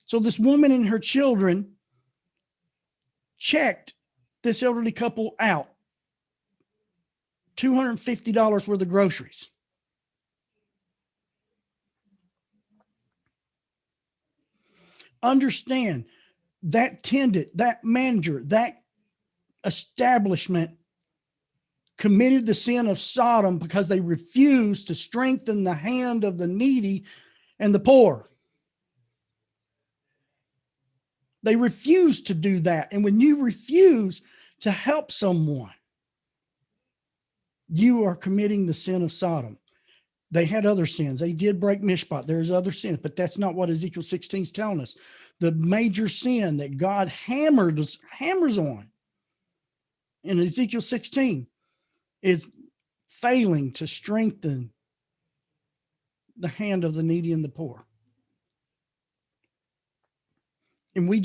So this woman and her children checked this elderly couple out, $250 worth of groceries. Understand, that attendant, that manager, that establishment committed the sin of Sodom because they refused to strengthen the hand of the needy and the poor. They refused to do that. And when you refuse to help someone, you are committing the sin of Sodom. They had other sins. They did break mishpat. There's other sins, but that's not what Ezekiel 16 is telling us. The major sin that God hammers on in Ezekiel 16 is failing to strengthen the hand of the needy and the poor. And we're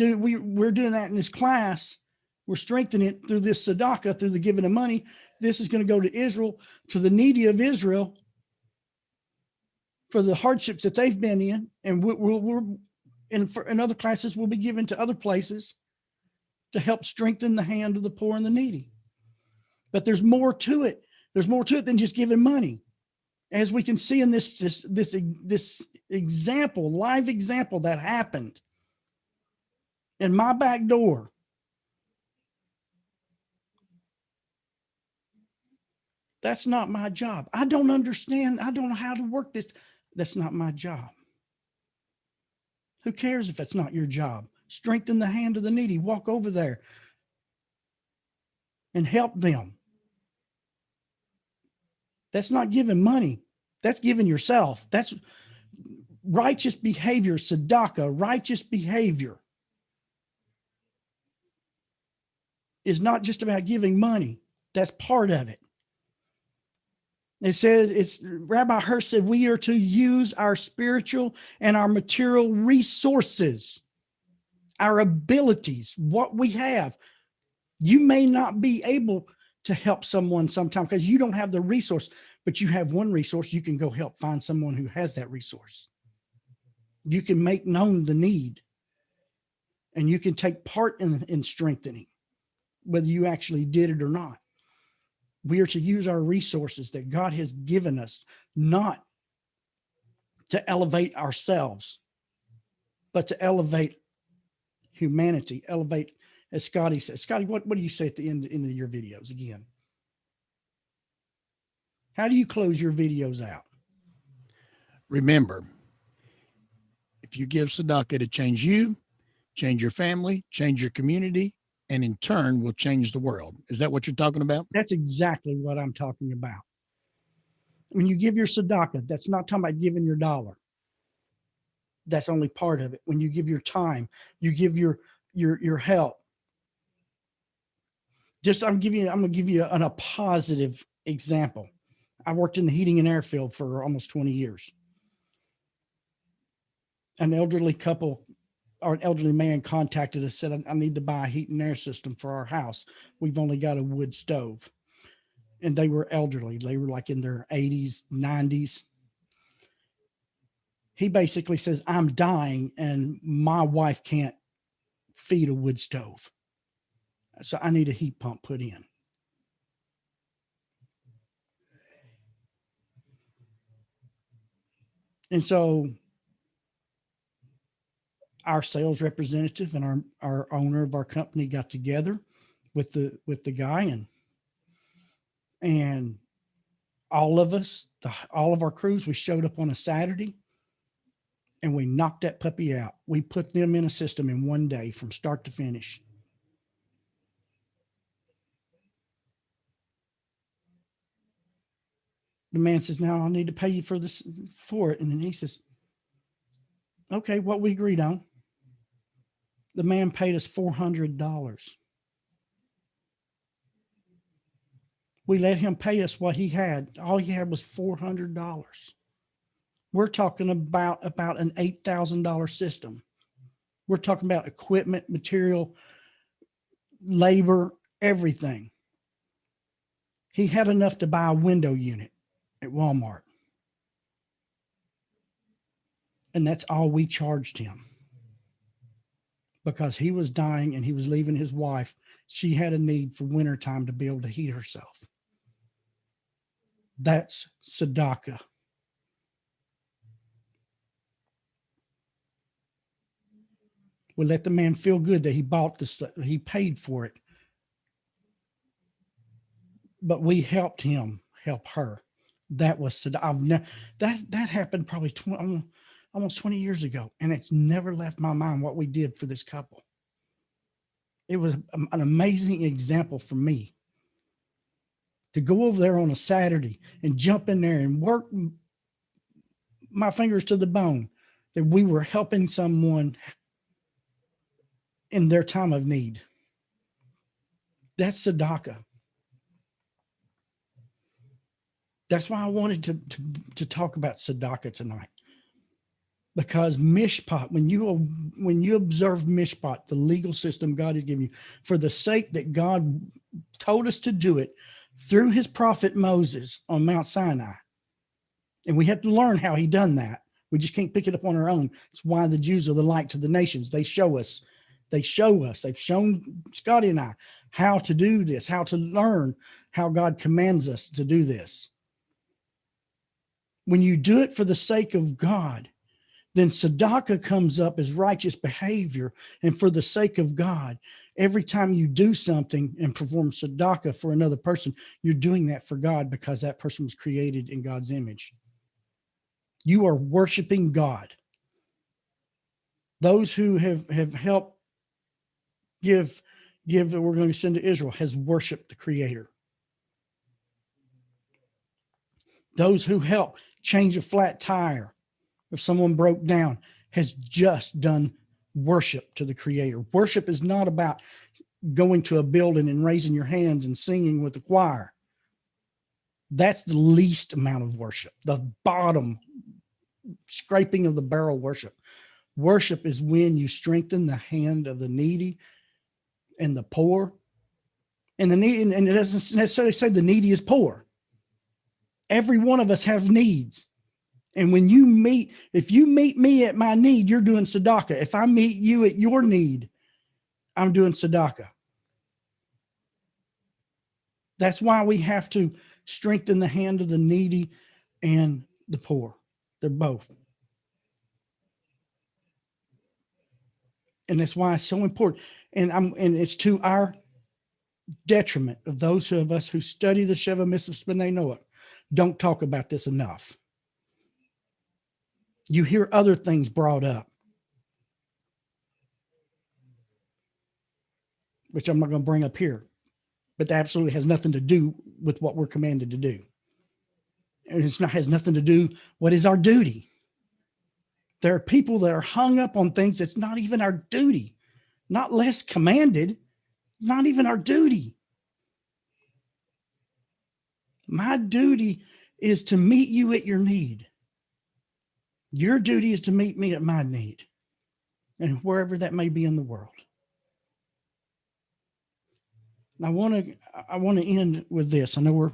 doing that in this class. We're strengthening it through this tzedakah, through the giving of money. This is going to go to Israel, to the needy of Israel, for the hardships that they've been in. And we're in other classes, we'll be given to other places to help strengthen the hand of the poor and the needy. But there's more to it. There's more to it than just giving money. As we can see in this example, live example that happened in my back door. That's not my job. I don't understand. I don't know how to work this. That's not my job. Who cares if that's not your job? Strengthen the hand of the needy. Walk over there and help them. That's not giving money. That's giving yourself. That's righteous behavior, tzedakah, righteous behavior is not just about giving money. That's part of it. It says, Rabbi Hirsch said, we are to use our spiritual and our material resources, our abilities, what we have. You may not be able to help someone sometime because you don't have the resource, but you have one resource. You can go help find someone who has that resource. You can make known the need, and you can take part in strengthening, whether you actually did it or not. We are to use our resources that God has given us, not to elevate ourselves, but to elevate humanity, elevate, as Scotty says. Scotty, what do you say at the end of your videos again? How do you close your videos out? Remember, if you give tzedakah to change you, change your family, change your community, and in turn will change the world. Is that what you're talking about? That's exactly what I'm talking about. When you give your tzedakah, that's not talking about giving your dollar. That's only part of it. When you give your time, you give your help. I'm going to give you a positive example. I worked in the heating and air field for almost 20 years. An elderly couple or an elderly man contacted us, said, I need to buy a heat and air system for our house. We've only got a wood stove. And they were elderly. They were like in their 80s, 90s. He basically says, I'm dying and my wife can't feed a wood stove. So I need a heat pump put in. And so our sales representative and our owner of our company got together with the guy, and all of us, all of our crews, we showed up on a Saturday and we knocked that puppy out. We put them in a system in one day from start to finish. The man says, now I need to pay you for it. And then he says, okay, what we agreed on. The man paid us $400. We let him pay us what he had. All he had was $400. We're talking about an $8,000 system. We're talking about equipment, material, labor, everything. He had enough to buy a window unit at Walmart. And that's all we charged him. Because he was dying and he was leaving his wife. She had a need for wintertime to be able to heat herself. That's tzedakah. We let the man feel good that he bought this, he paid for it. But we helped him help her. That was tzedakah. That happened probably almost 20 years ago, and it's never left my mind what we did for this couple. It was an amazing example for me to go over there on a Saturday and jump in there and work my fingers to the bone that we were helping someone in their time of need. That's tzedakah. That's why I wanted to talk about tzedakah tonight. Because mishpat, when you observe mishpat, the legal system God has given you, for the sake that God told us to do it through his prophet Moses on Mount Sinai. And we have to learn how he done that. We just can't pick it up on our own. It's why the Jews are the light to the nations. They show us. They've shown Scotty and I how to do this, how to learn how God commands us to do this. When you do it for the sake of God, then tzedakah comes up as righteous behavior. And for the sake of God, every time you do something and perform tzedakah for another person, you're doing that for God because that person was created in God's image. You are worshiping God. Those who have helped give that we're going to send to Israel has worshiped the Creator. Those who help change a flat tire if someone broke down has just done worship to the Creator. Worship is not about going to a building and raising your hands and singing with the choir. That's the least amount of worship, the bottom scraping of the barrel worship. Worship is when you strengthen the hand of the needy and the poor. And the needy, and it doesn't necessarily say the needy is poor. Every one of us have needs. And if you meet me at my need, you're doing tzedakah. If I meet you at your need, I'm doing tzedakah. That's why we have to strengthen the hand of the needy and the poor. They're both. And that's why it's so important. And it's to our detriment of those of us who study the Sheva Mitzvahs B'nai Noach. Don't talk about this enough. You hear other things brought up, which I'm not going to bring up here, but that absolutely has nothing to do with what we're commanded to do. And has nothing to do what is our duty. There are people that are hung up on things that's not even our duty, not less commanded, not even our duty. My duty is to meet you at your need. Your duty is to meet me at my need, and wherever that may be in the world. And I want to end with this. I know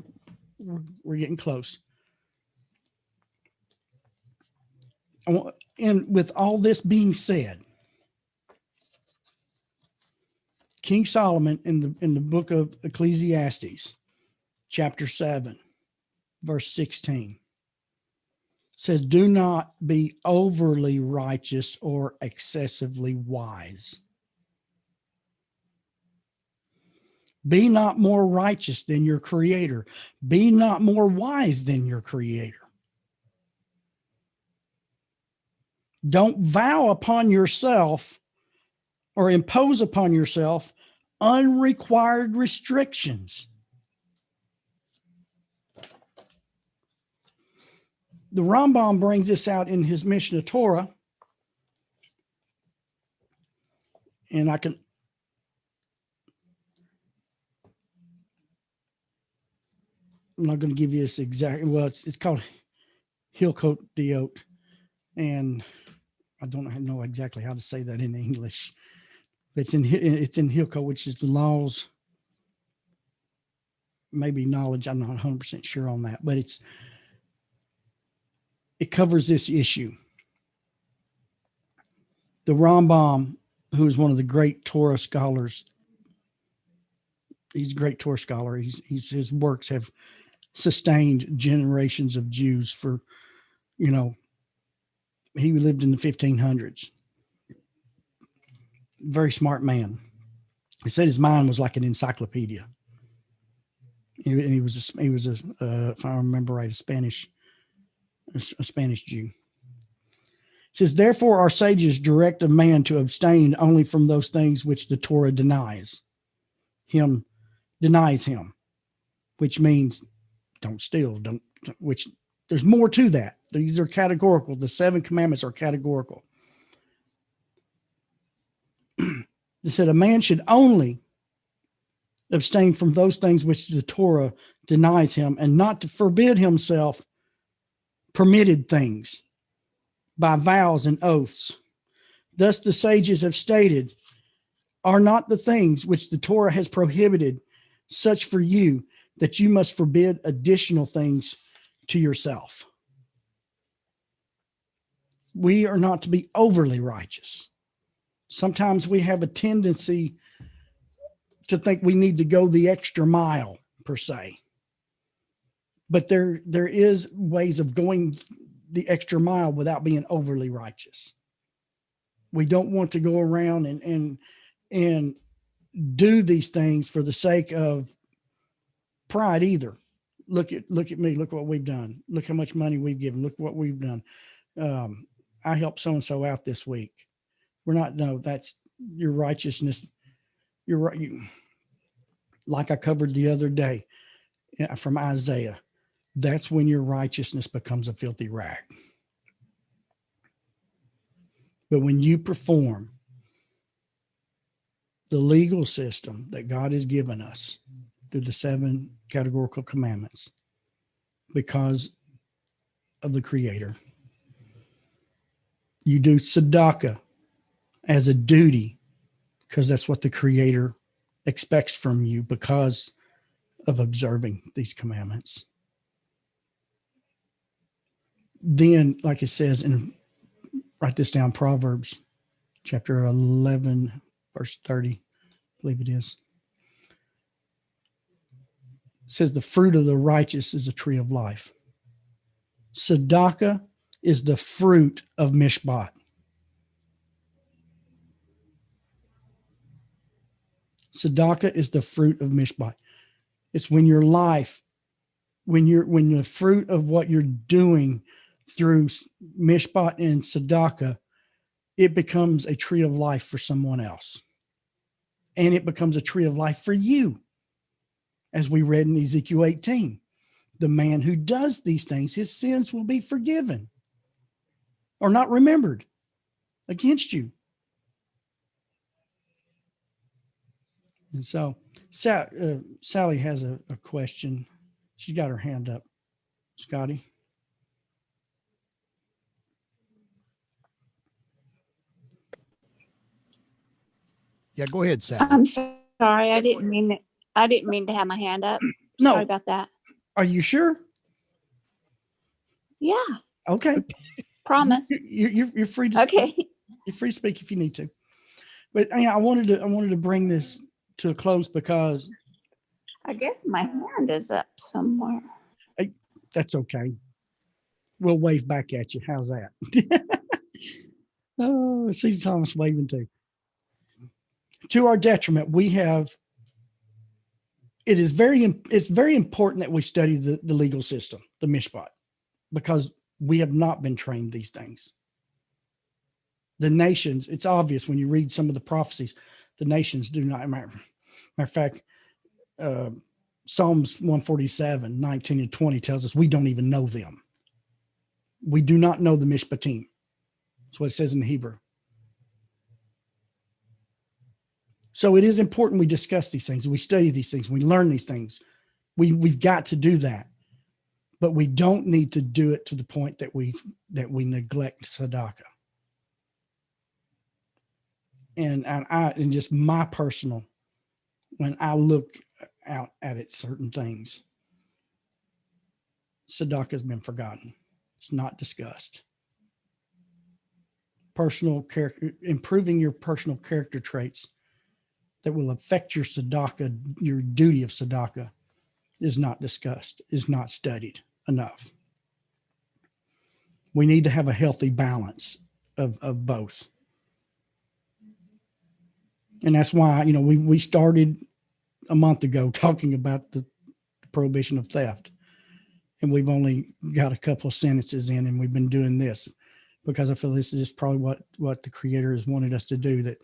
we're getting close. And with all this being said, King Solomon in the book of Ecclesiastes, chapter 7, verse 16. says, do not be overly righteous or excessively wise. Be not more righteous than your creator. Be not more wise than your creator. Don't vow upon yourself or impose upon yourself unrequired restrictions. The Rambam brings this out in his Mishnah Torah. And I'm not going to give you this exact, well, it's called Hilkot Diot. And I don't know exactly how to say that in English. It's in Hilkot, which is the laws, maybe knowledge. I'm not 100% sure on that, but it covers this issue. The Rambam, who is one of the great Torah scholars, he's a great Torah scholar. His works have sustained generations of Jews for, he lived in the 1500s. Very smart man. He said his mind was like an encyclopedia. He was if I remember right, a Spanish Jew. It says, therefore, our sages direct a man to abstain only from those things which the Torah denies him, which means don't steal, which there's more to that. These are categorical. The 7 commandments are categorical. They said a man should only abstain from those things which the Torah denies him, and not to forbid himself permitted things by vows and oaths. Thus the sages have stated, are not the things which the Torah has prohibited such for you that you must forbid additional things to yourself? We are not to be overly righteous. Sometimes we have a tendency to think we need to go the extra mile, per se. But there is ways of going the extra mile without being overly righteous. We don't want to go around and do these things for the sake of pride either. Look at me. Look what we've done. Look how much money we've given. Look what we've done. I helped so-and-so out this week. That's your righteousness. You're right. Like I covered the other day from Isaiah, that's when your righteousness becomes a filthy rag. But when you perform the legal system that God has given us through the 7 categorical commandments because of the Creator, you do tzedakah as a duty because that's what the Creator expects from you because of observing these commandments. Then, like it says write this down, Proverbs chapter 11, verse 30, I believe it is. It says the fruit of the righteous is a tree of life. Tzedakah is the fruit of mishpat. Tzedakah is the fruit of mishpat. It's when your life, when the fruit of what you're doing through mishpat and tzedakah, it becomes a tree of life for someone else. And it becomes a tree of life for you. As we read in Ezekiel 18, the man who does these things, his sins will be forgiven or not remembered against you. And so Sally has a question. She's got her hand up. Scotty. Yeah, go ahead, Sally. I'm sorry. I didn't mean to have my hand up. No. Sorry about that. Are you sure? Yeah. Okay. Promise. You're free to Okay. speak. You're free to speak if you need to. But I wanted to bring this to a close because I guess my hand is up somewhere. that's okay. We'll wave back at you. How's that? Oh, I see Thomas waving too. To our detriment, it's very important that we study the legal system, the mishpat, because we have not been trained these things. The nations, it's obvious when you read some of the prophecies, the nations do not. Matter of fact, Psalms 147, 19 and 20 tells us we don't even know them. We do not know the mishpatim. That's what it says in the Hebrew. So it is important we discuss these things, we study these things, we learn these things. We've got to do that, but we don't need to do it to the point that we neglect tzedakah. And just my personal, when I look out at it, certain things, tzedakah has been forgotten. It's not discussed. Personal character, improving your personal character traits that will affect your tzedakah, your duty of tzedakah, is not discussed, is not studied enough. We need to have a healthy balance of both. And that's why, we started a month ago talking about the prohibition of theft. And we've only got a couple of sentences in, and we've been doing this because I feel this is probably what the Creator has wanted us to do, that,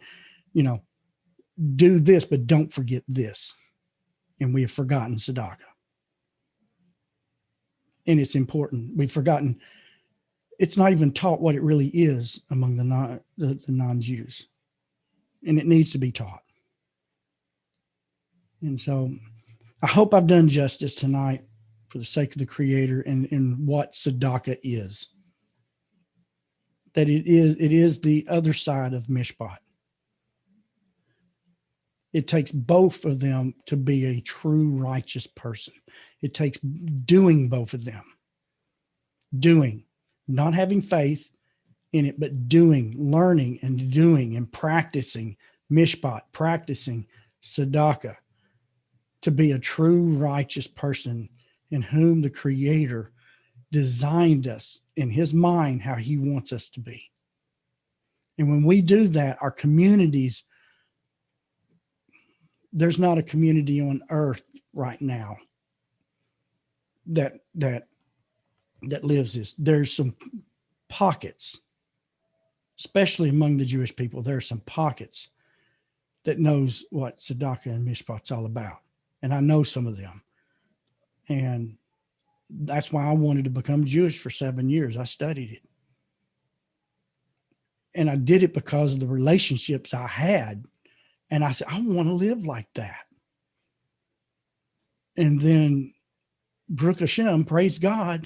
do this, but don't forget this. And we have forgotten tzedakah. And it's important. We've forgotten. It's not even taught what it really is among the non-Jews. And it needs to be taught. And so I hope I've done justice tonight for the sake of the Creator and what tzedakah is. That it is the other side of mishpat. It takes both of them to be a true righteous person. It takes doing both of them. Doing, not having faith in it, but doing, learning and doing and practicing mishpat, practicing tzedakah, to be a true righteous person in whom the Creator designed us in His mind how He wants us to be. And when we do that, our communities, there's not a community on earth right now that lives this. There's some pockets, especially among the Jewish people. There are some pockets that knows what tzedakah and mishpat's all about. And I know some of them. And that's why I wanted to become Jewish for 7 years. I studied it. And I did it because of the relationships I had. And I said, I want to live like that. And then Baruch Hashem, praise God,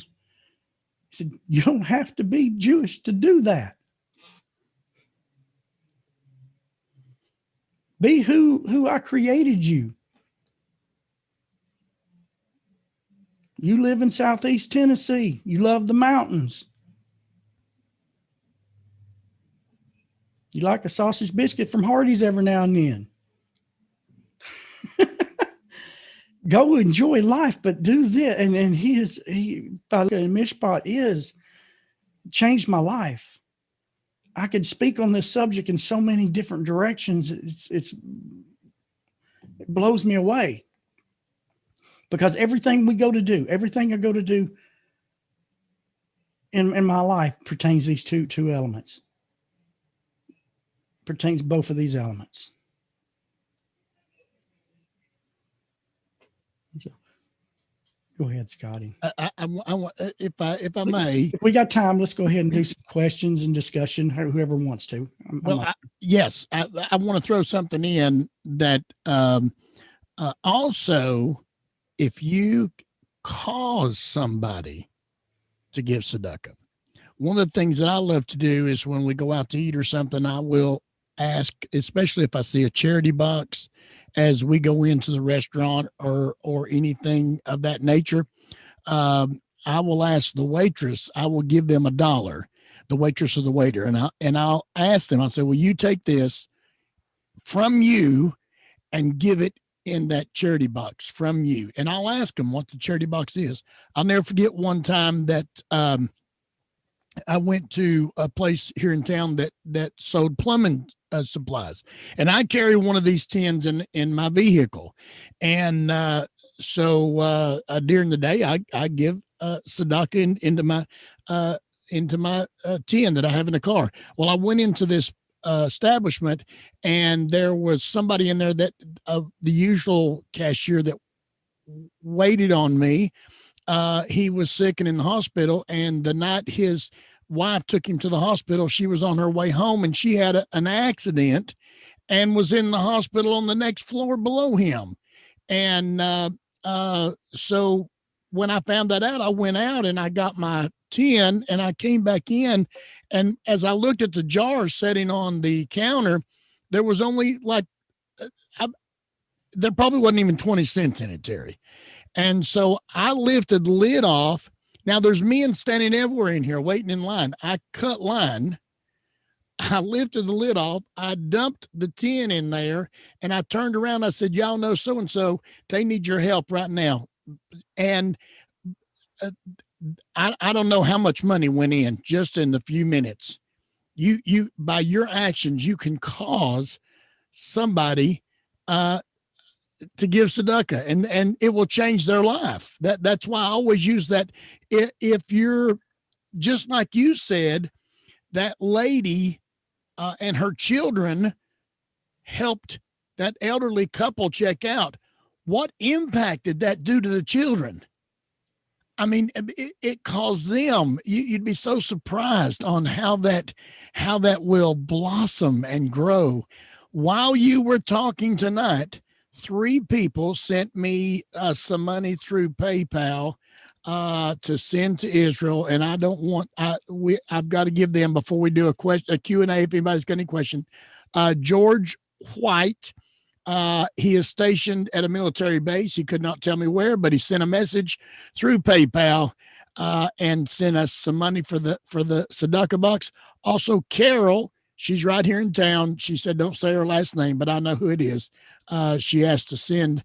he said, you don't have to be Jewish to do that. Be who I created you. You live in Southeast Tennessee. You love the mountains. You like a sausage biscuit from Hardee's every now and then. Go enjoy life, but do this. And Mishpat is changed my life. I could speak on this subject in so many different directions. It blows me away. Because everything I go to do in my life pertains these two elements. Pertains both of these elements. So, go ahead, Scotty. I if I may. If we got time, let's go ahead and do some questions and discussion. Whoever wants to. Yes, I want to throw something in that also, if you cause somebody to give tzedakah, one of the things that I love to do is when we go out to eat or something, I will ask, especially if I see a charity box as we go into the restaurant or anything of that nature, I will ask the waitress, I will give them $1, the waitress or the waiter, and I'll ask them, I'll say, will you take this from you and give it in that charity box from you? And I'll ask them what the charity box is. I'll never forget one time that I went to a place here in town that sold plumbing supplies, and I carry one of these tins in my vehicle, and during the day I give tzedakah into my tin that I have in the car. Well, I went into this establishment, and there was somebody in there that the usual cashier that waited on me. He was sick and in the hospital, and the night his wife took him to the hospital, she was on her way home, and she had an accident and was in the hospital on the next floor below him. And so when I found that out, I went out and I got my tin, and I came back in, and as I looked at the jars sitting on the counter, there was only like there probably wasn't even 20 cents in it, Terry. And so I lifted the lid off. Now there's men standing everywhere in here waiting in line. I cut line. I lifted the lid off. I dumped the tin in there, and I turned around. I said, y'all know so-and-so, they need your help right now. And I don't know how much money went in just in a few minutes. You by your actions, you can cause somebody to give tzedakah, and it will change their life. That's why I always use that. If you're just like you said, that lady and her children helped that elderly couple check out. What impact did that do to the children? I mean, it caused them. You'd be so surprised on how that will blossom and grow. While you were talking tonight, 3 people sent me some money through PayPal to send to Israel, and I don't want. I've got to give them before we do a Q&A. If anybody's got any question, George White. He is stationed at a military base. He could not tell me where, but he sent a message through PayPal and sent us some money for the tzedakah box. Also, Carol, she's right here in town. She said, don't say her last name, but I know who it is. She asked to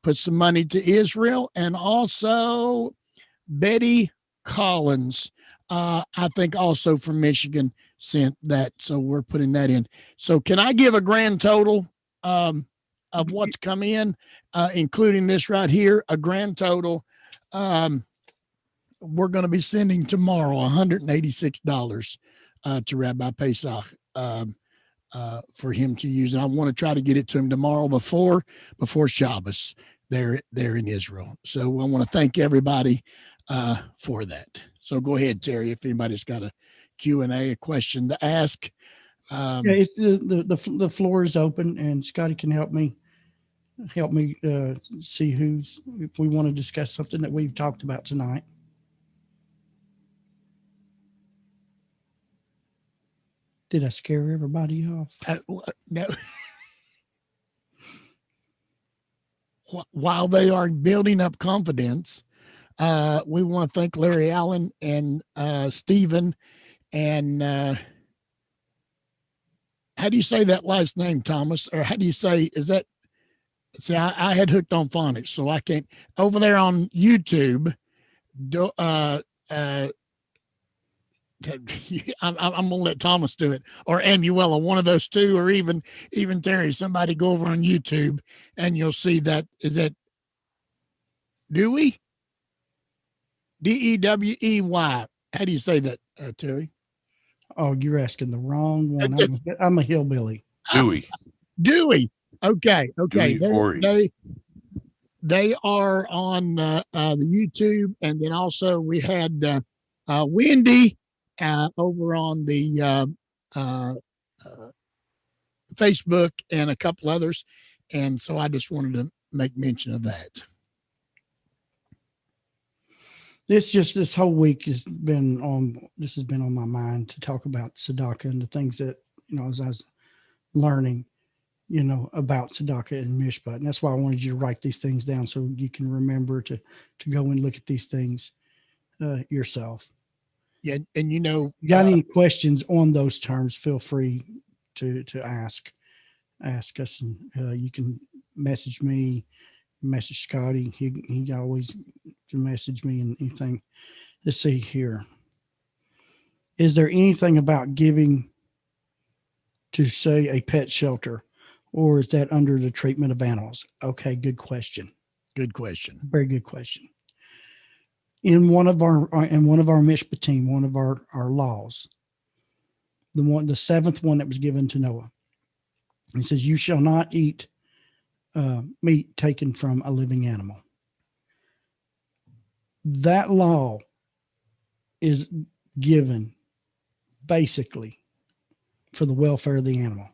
put some money to Israel. And also Betty Collins, I think also from Michigan, sent that. So we're putting that in. So can I give a grand total of what's come in, including this right here, a grand total? We're going to be sending tomorrow $186 to Rabbi Pesach for him to use. And I want to try to get it to him tomorrow before Shabbos there in Israel. So I want to thank everybody for that. So go ahead, Terry, if anybody's got a Q&A, a question to ask. It's the floor is open, and Scotty can help me see if we want to discuss something that we've talked about tonight. Did I scare everybody off? No. While they are building up confidence, we want to thank Larry Allen and Stephen and how do you say that last name, Thomas? Or how do you say, is that, see, I had hooked on phonics, so I can't, over there on YouTube, I'm going to let Thomas do it, or Amuela, one of those two, or even Terry. Somebody go over on YouTube and you'll see that. Is that Dewey? Dewey? How do you say that, Terry? Oh, you're asking the wrong one. I'm a hillbilly. Dewey. Okay. Dewey, They are on the YouTube, and then also we had Wendy over on the Facebook and a couple others, and so I just wanted to make mention of that. This whole week has been on my mind to talk about tzedakah and the things that, as I was learning, about tzedakah and mishpat. And that's why I wanted you to write these things down so you can remember to go and look at these things yourself. Yeah. And you got any questions on those terms, feel free to ask us, and you can message me, message Scotty. He always can message me and anything. Let's see here. Is there anything about giving to, say, a pet shelter, or is that under the treatment of animals? Okay, good question. Good question. Very good question. In one of our mishpatim, one of our laws, the seventh one that was given to Noah, it says, "You shall not eat meat taken from a living animal." That law is given basically for the welfare of the animal.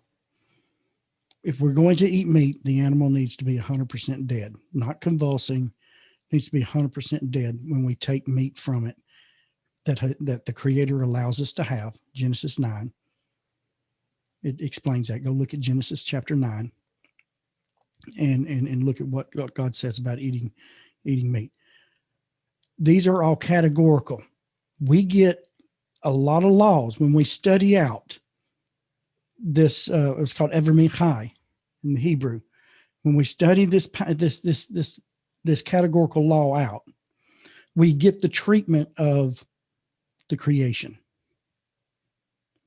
If we're going to eat meat, the animal needs to be 100% dead, not convulsing. Needs to be 100% dead when we take meat from it that the Creator allows us to have. Genesis 9. It explains that. Go look at Genesis chapter 9 and look at what God says about eating meat. These are all categorical. We get a lot of laws when we study out this. It's called Ever Min Chai in the Hebrew. When we study this categorical law out, we get the treatment of the creation.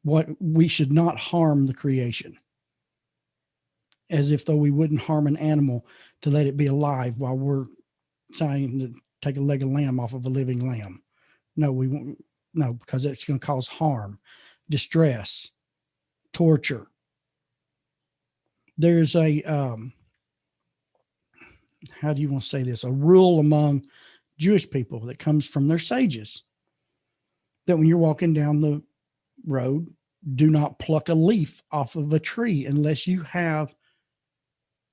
What we should not harm the creation, as if though we wouldn't harm an animal to let it be alive while we're trying to take a leg of lamb off of a living lamb. No, we won't. No, because it's going to cause harm, distress, torture. There's a how do you want to say this? A rule among Jewish people that comes from their sages, that when you're walking down the road, do not pluck a leaf off of a tree unless you have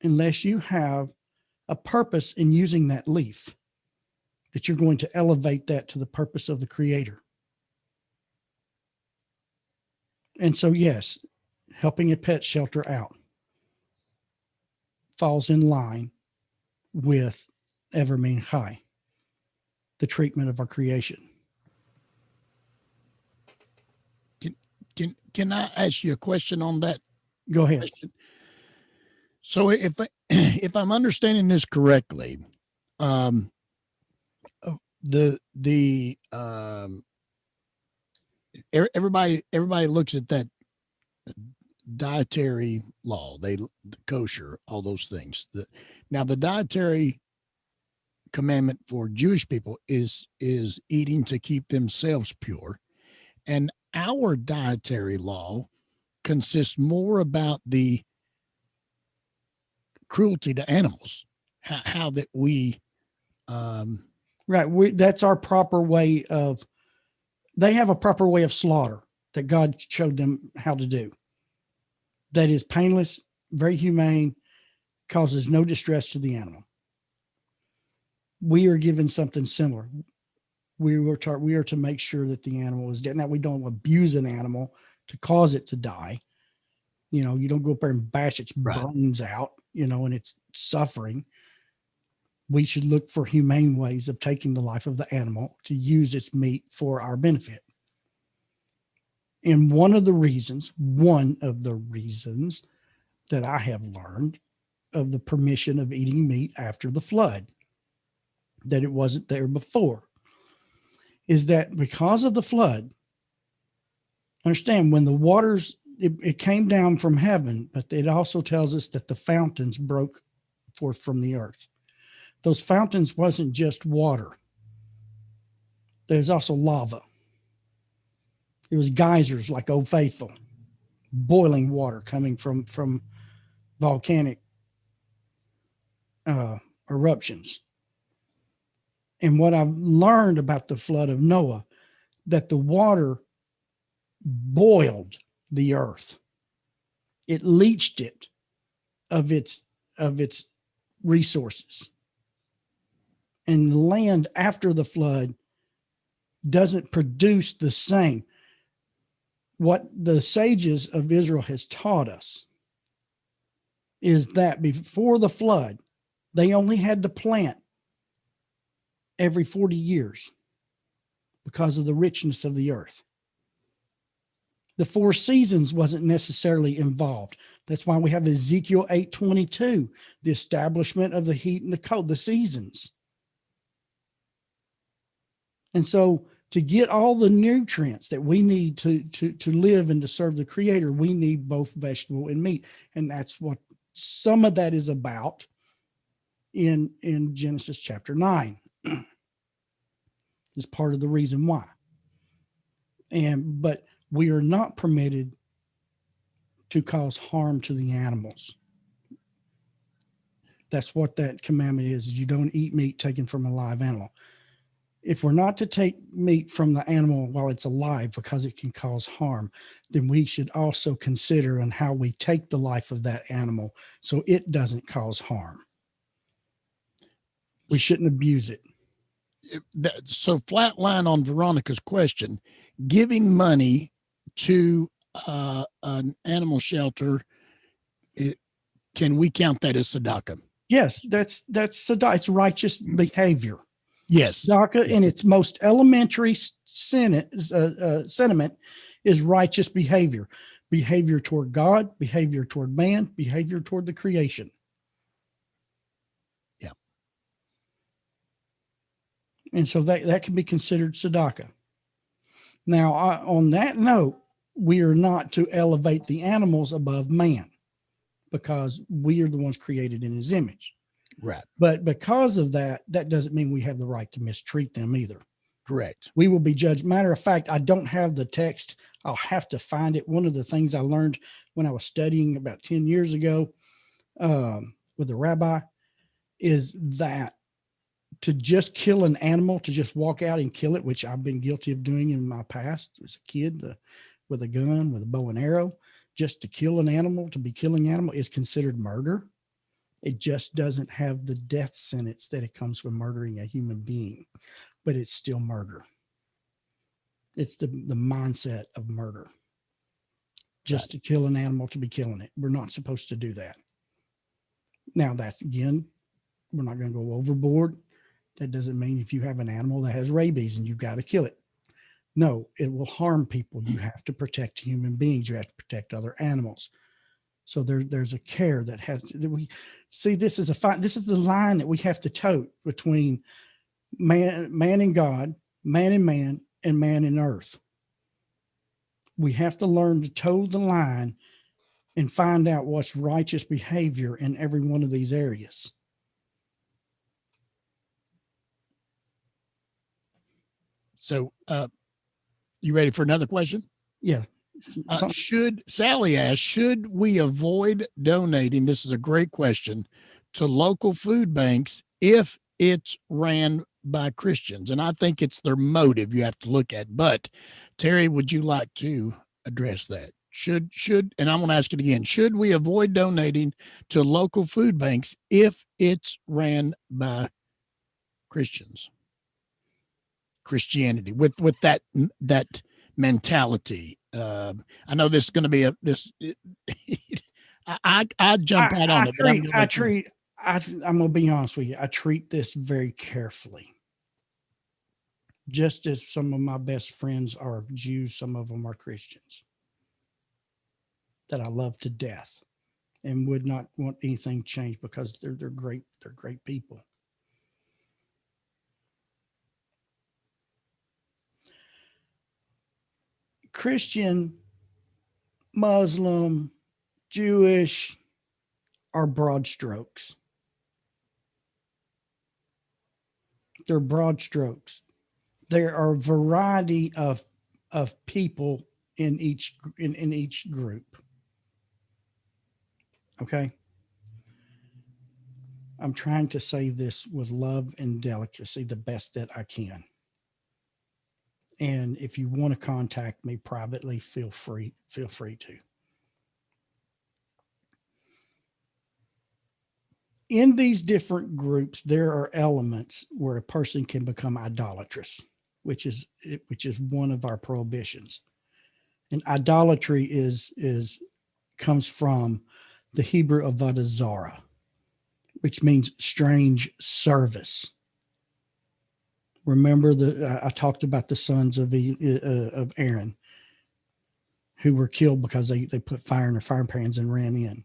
a purpose in using that leaf, that you're going to elevate that to the purpose of the Creator. And so, yes, helping a pet shelter out falls in line with Ever Min Chai, the treatment of our creation. Can I ask you a question on that? Go ahead. Question? So if I'm understanding this correctly, everybody looks at that dietary law, kosher, all those things. Now the dietary commandment for Jewish people is eating to keep themselves pure, and our dietary law consists more about the cruelty to animals, how that we right, that's our proper way of. They have a proper way of slaughter that God showed them how to do. That is painless, very humane, causes no distress to the animal. We are given something similar. We are to make sure that the animal is dead. Now, we don't abuse an animal to cause it to die. You know, you don't go up there and bash its bones out, and it's suffering. We should look for humane ways of taking the life of the animal to use its meat for our benefit. And one of the reasons that I have learned of the permission of eating meat after the flood, that it wasn't there before, is that because of the flood, understand when the waters, it came down from heaven, but it also tells us that the fountains broke forth from the earth. Those fountains wasn't just water. There's also lava. It was geysers like Old Faithful, boiling water coming from volcanic eruptions. And what I've learned about the flood of Noah, that the water boiled the earth. It leached it of its resources. And the land after the flood doesn't produce the same. What the sages of Israel has taught us is that before the flood, they only had to plant every 40 years because of the richness of the earth. The 4 seasons wasn't necessarily involved. That's why we have Ezekiel 8:22, the establishment of the heat and the cold, the seasons. And so To get all the nutrients that we need to live and to serve the Creator, we need both vegetable and meat. And that's what some of that is about in Genesis chapter 9. Is part of the reason why. But we are not permitted to cause harm to the animals. That's what that commandment is you don't eat meat taken from a live animal. If we're not to take meat from the animal while it's alive because it can cause harm, then we should also consider on how we take the life of that animal so it doesn't cause harm. We shouldn't abuse it. So flat line on Veronica's question, giving money to an animal shelter, can we count that as tzedakah? Yes, that's tzedakah. It's righteous behavior. Yes. Tzedakah in its most elementary sentiment is righteous behavior. Behavior toward God, behavior toward man, behavior toward the creation. Yeah. And so that can be considered tzedakah. Now, on that note, we are not to elevate the animals above man because we are the ones created in his image. Right. But because of that, that doesn't mean we have the right to mistreat them either. Correct. We will be judged. Matter of fact, I don't have the text. I'll have to find it. One of the things I learned when I was studying about 10 years ago with a rabbi is that to just kill an animal, to just walk out and kill it, which I've been guilty of doing in my past as a kid with a gun, with a bow and arrow, just to kill an animal, to be killing an animal is considered murder. It just doesn't have the death sentence that it comes from murdering a human being, but it's still murder. It's the mindset of murder. Just to kill an animal, to be killing it. We're not supposed to do that. Now, that's, again, we're not going to go overboard. That doesn't mean if you have an animal that has rabies and you've got to kill it. No, it will harm people. You have to protect human beings. You have to protect other animals. So there's a care that we see. This is the line that we have to tote between man and God, man and man, and man and earth. We have to learn to toe the line and find out what's righteous behavior in every one of these areas. So, you ready for another question? Yeah. Sally asked, should we avoid donating? This is a great question, to local food banks if it's ran by Christians. And I think it's their motive you have to look at. But Terry, would you like to address that? Should, and I'm going to ask it again. Should we avoid donating to local food banks if it's ran by Christians? Christianity with that mentality. I know this is going to be I jump out on it. I'm going to be honest with you. I treat this very carefully. Just as some of my best friends are Jews, some of them are Christians that I love to death and would not want anything changed because they're great. They're great people. Christian, Muslim, Jewish are broad strokes. They're broad strokes. There are a variety of people in each group. Okay. I'm trying to say this with love and delicacy the best that I can. And if you want to contact me privately, feel free to. In these different groups, there are elements where a person can become idolatrous, which is one of our prohibitions. And idolatry comes from the Hebrew avodah zarah, which means strange service. Remember I talked about the sons of Aaron who were killed because they put fire in their fire pans and ran in.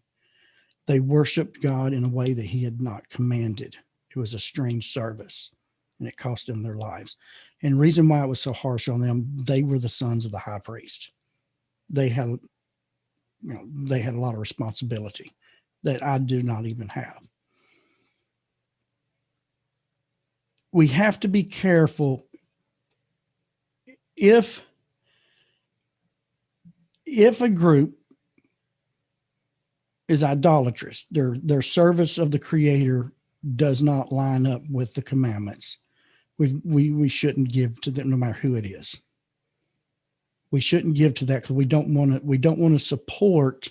They worshiped God in a way that he had not commanded. It was a strange service, and it cost them their lives. And the reason why it was so harsh on them, they were the sons of the high priest. They had, they had a lot of responsibility that I do not even have. We have to be careful if a group is idolatrous, their service of the Creator does not line up with the commandments. We shouldn't give to them, no matter who it is. We shouldn't give to that because we don't want to support.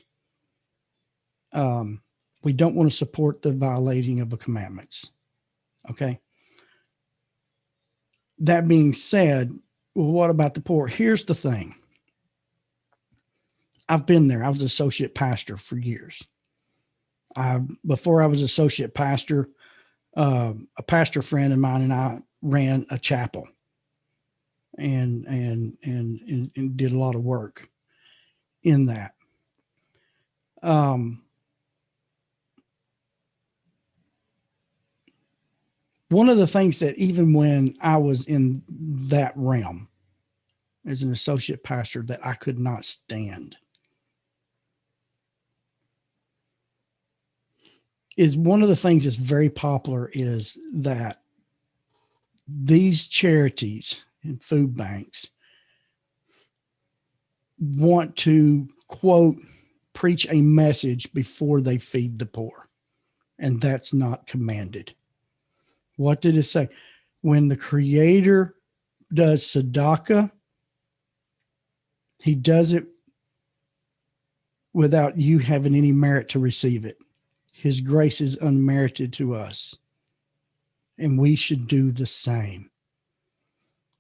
We don't want to support the violating of the commandments. Okay. That being said, well, what about the poor? Here's the thing. I've been there. I was associate pastor for years. Before I was associate pastor, a pastor friend of mine and I ran a chapel and did a lot of work in that. One of the things that even when I was in that realm as an associate pastor that I could not stand is one of the things that's very popular is that these charities and food banks want to, quote, preach a message before they feed the poor. And that's not commanded. What did it say? When the Creator does tzedakah, he does it without you having any merit to receive it. His grace is unmerited to us. And we should do the same.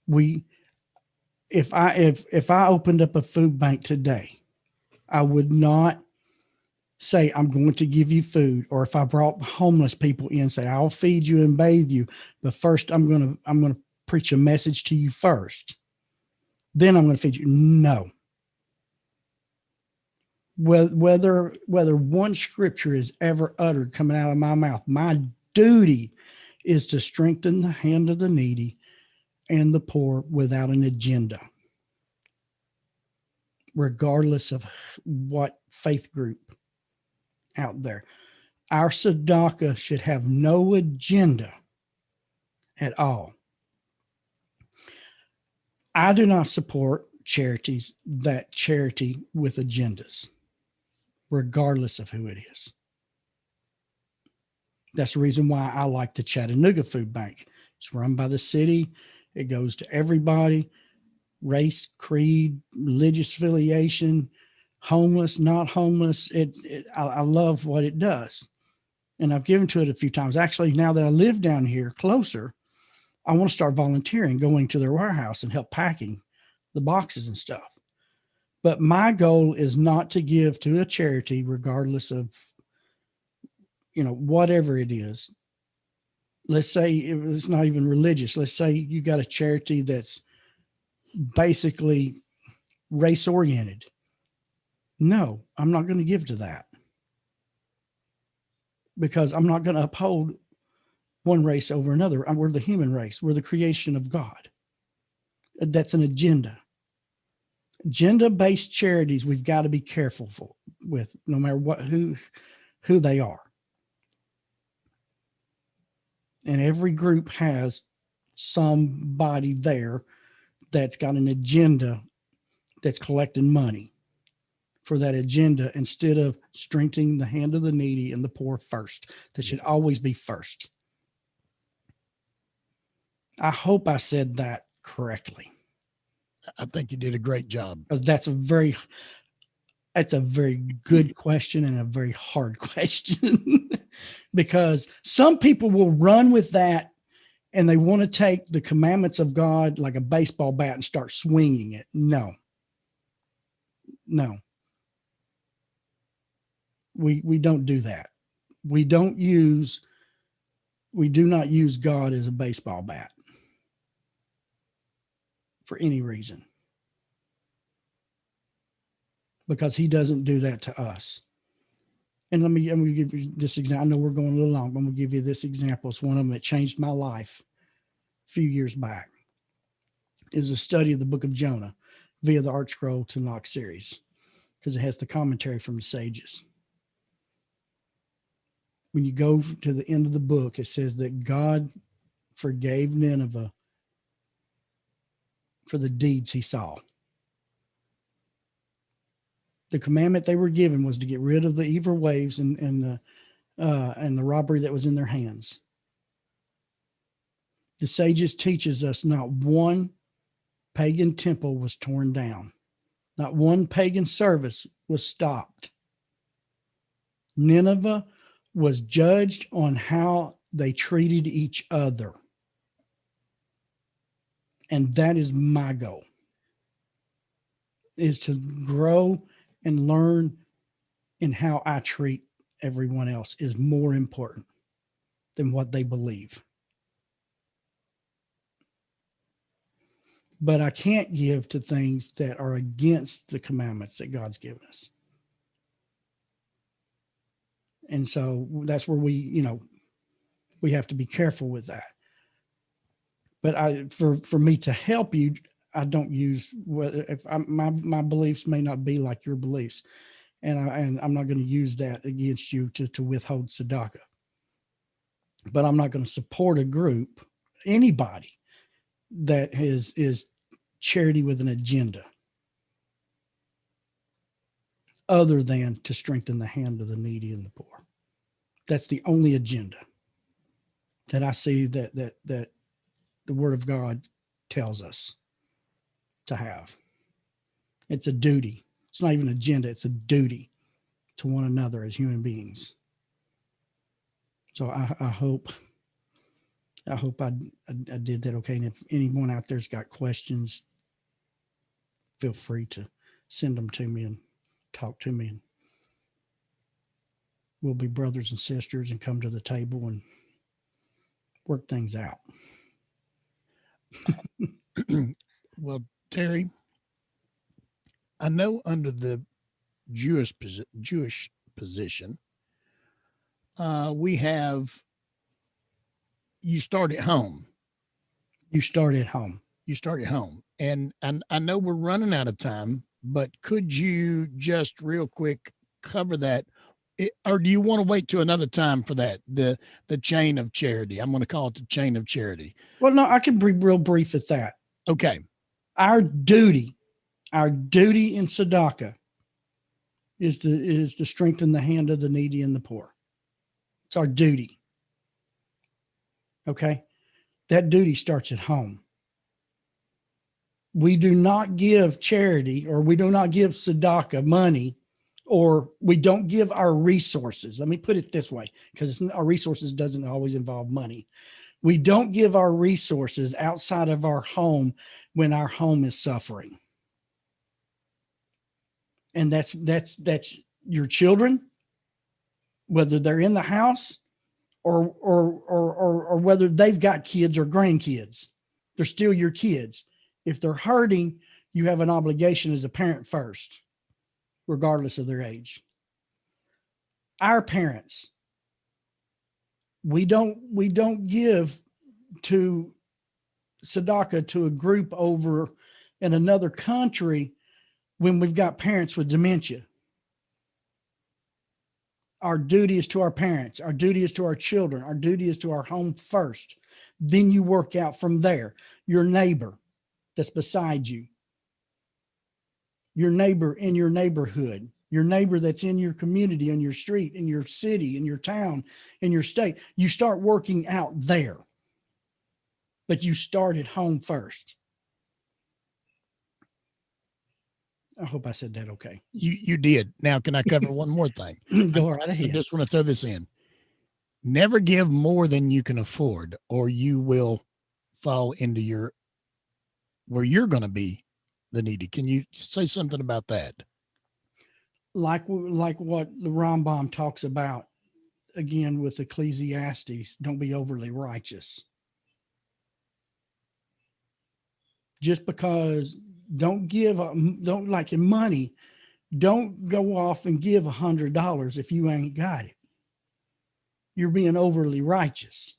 If I opened up a food bank today, I would not say, I'm going to give you food. Or if I brought homeless people in, say, I'll feed you and bathe you. But first I'm going to preach a message to you first. Then I'm going to feed you. No. Whether one scripture is ever uttered coming out of my mouth, my duty is to strengthen the hand of the needy and the poor without an agenda, regardless of what faith group out there. Our tzedakah should have no agenda at all. I do not support charities that charity with agendas, regardless of who it is. That's the reason why I like the Chattanooga Food Bank. It's run by the city. It goes to everybody, race, creed, religious affiliation, homeless, not homeless. I love what it does. And I've given to it a few times. Actually, now that I live down here closer, I want to start volunteering, going to their warehouse and help packing the boxes and stuff. But my goal is not to give to a charity, regardless of, whatever it is. Let's say it's not even religious. Let's say you got a charity that's basically race oriented. No, I'm not going to give to that because I'm not going to uphold one race over another. We're the human race. We're the creation of God. That's an agenda. Agenda-based charities, we've got to be careful with, no matter who they are. And every group has somebody there that's got an agenda that's collecting money for that agenda instead of strengthening the hand of the needy and the poor first. That should always be first. I hope I said that correctly. I think you did a great job. Because that's a very good question and a very hard question. Because some people will run with that and they want to take the commandments of God like a baseball bat and start swinging it. No. We don't do that. We do not use God as a baseball bat for any reason. Because he doesn't do that to us. And I'm going to give you this example. I know we're going a little long, but I'm going to give you this example. It's one of them that changed my life a few years back. is a study of the book of Jonah via the Art Scroll to Knock series, because it has the commentary from the sages. When you go to the end of the book, it says that God forgave Nineveh for the deeds he saw. The commandment they were given was to get rid of the evil ways and the robbery that was in their hands. The sages teaches us not one pagan temple was torn down. Not one pagan service was stopped. Nineveh was judged on how they treated each other. And that is my goal, is to grow and learn in how I treat everyone else is more important than what they believe. But I can't give to things that are against the commandments that God's given us. And so that's where we have to be careful with that. But for me to help you, I don't use my beliefs may not be like your beliefs, and I'm not going to use that against you to withhold tzedakah. But I'm not going to support a group, anybody that is charity with an agenda, other than to strengthen the hand of the needy and the poor. That's the only agenda that I see that the Word of God tells us to have. It's a duty. It's not even an agenda. It's a duty to one another as human beings. So I hope I did that okay. And if anyone out there's got questions, feel free to send them to me and talk to me. And we'll be brothers and sisters and come to the table and work things out. Well, Terry, I know under the Jewish position, we have, you start at home. You start at home. You start at home. And I know we're running out of time, but could you just real quick cover that? Or do you want to wait to another time for that? The chain of charity. I'm going to call it the chain of charity. Well, no, I can be real brief at that. Okay. Our duty in tzedakah is to strengthen the hand of the needy and the poor. It's our duty. Okay? That duty starts at home. We do not give charity, or we do not give tzedakah money, or we don't give our resources. Let me put it this way, because our resources doesn't always involve money. We don't give our resources outside of our home when our home is suffering. And that's your children, whether they're in the house or whether they've got kids or grandkids. They're still your kids. If they're hurting, you have an obligation as a parent first, regardless of their age. Our parents, we don't give to tzedakah to a group over in another country when we've got parents with dementia. Our duty is to our parents. Our duty is to our children. Our duty is to our home first. Then you work out from there. Your neighbor that's beside you, your neighbor in your neighborhood, your neighbor that's in your community, in your street, in your city, in your town, in your state. You start working out there, but you start at home first. I hope I said that okay. You did. Now, can I cover one more thing? Go right ahead. I just want to throw this in. Never give more than you can afford, or you will fall into where you're going to be the needy. Can you say something about that? Like what the Rambam talks about, again, with Ecclesiastes, don't be overly righteous. Just because don't like in money, don't go off and give $100 if you ain't got it. You're being overly righteous.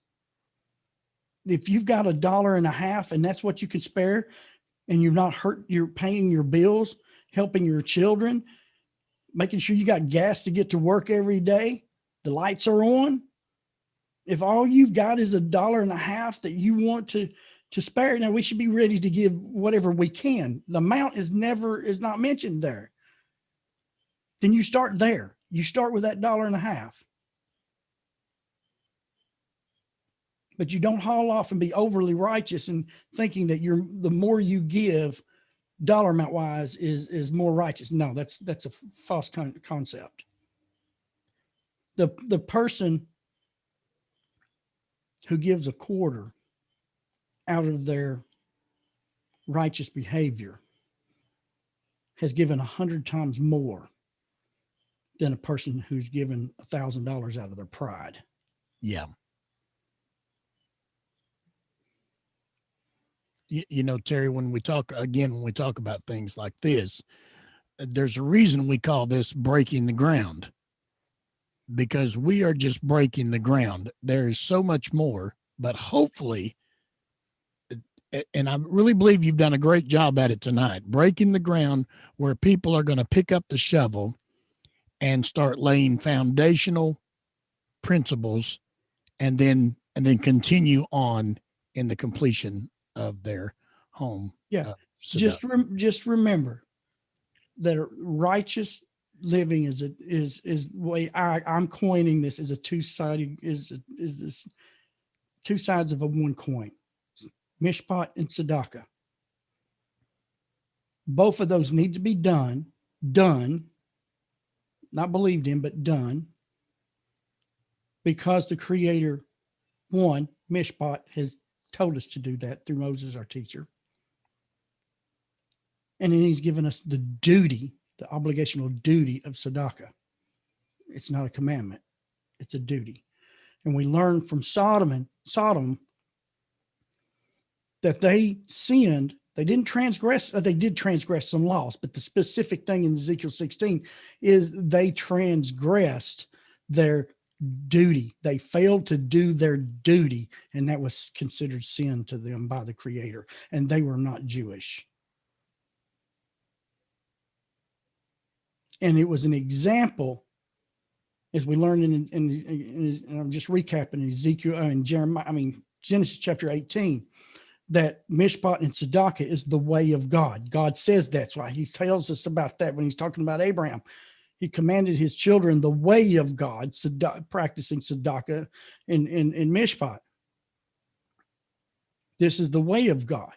If you've got $1.50 and that's what you can spare, and you're paying your bills, helping your children, making sure you got gas to get to work every day, the lights are on. If all you've got is $1.50 that you want to spare, now we should be ready to give whatever we can. The amount is not mentioned there. Then you start there. You start with that $1.50. But you don't haul off and be overly righteous and thinking that the more you give, dollar amount wise, is more righteous. No, that's a false concept. The person who gives a quarter out of their righteous behavior has given 100 times more than a person who's given $1,000 out of their pride. Yeah. You know, Terry, when we talk about things like this, there's a reason we call this breaking the ground, because we are just breaking the ground. There is so much more, but hopefully, and I really believe you've done a great job at it tonight, breaking the ground where people are going to pick up the shovel and start laying foundational principles and then continue on in the completion of their home. Yeah. Just remember that righteous living is way I'm coining this as a two-sided is this two sides of a one coin, mishpat and tzedakah. Both of those need to be done, not believed in, but done, because the Creator, one, mishpat, has told us to do that through Moses, our teacher. And then he's given us the duty, the obligational duty of tzedakah. It's not a commandment. It's a duty. And we learn from Sodom that they sinned. They didn't transgress. They did transgress some laws, but the specific thing in Ezekiel 16 is they transgressed their duty. They failed to do their duty, and that was considered sin to them by the Creator, and they were not Jewish. And it was an example, as we learned in I'm just recapping Ezekiel and Genesis chapter 18, that mishpat and tzedakah is the way of God. God says that's why he tells us about that when he's talking about Abraham. He commanded his children the way of God, practicing tzedakah and mishpat. This is the way of God.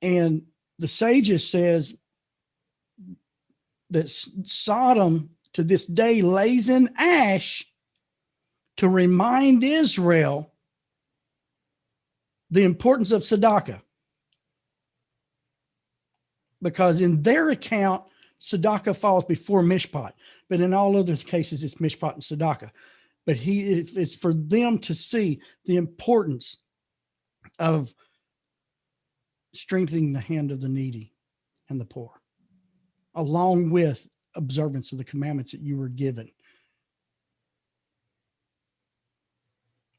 And the sages says that Sodom to this day lays in ash to remind Israel the importance of tzedakah. Because in their account, tzedakah falls before mishpat, but in all other cases, it's mishpat and tzedakah. But it's for them to see the importance of strengthening the hand of the needy and the poor, along with observance of the commandments that you were given.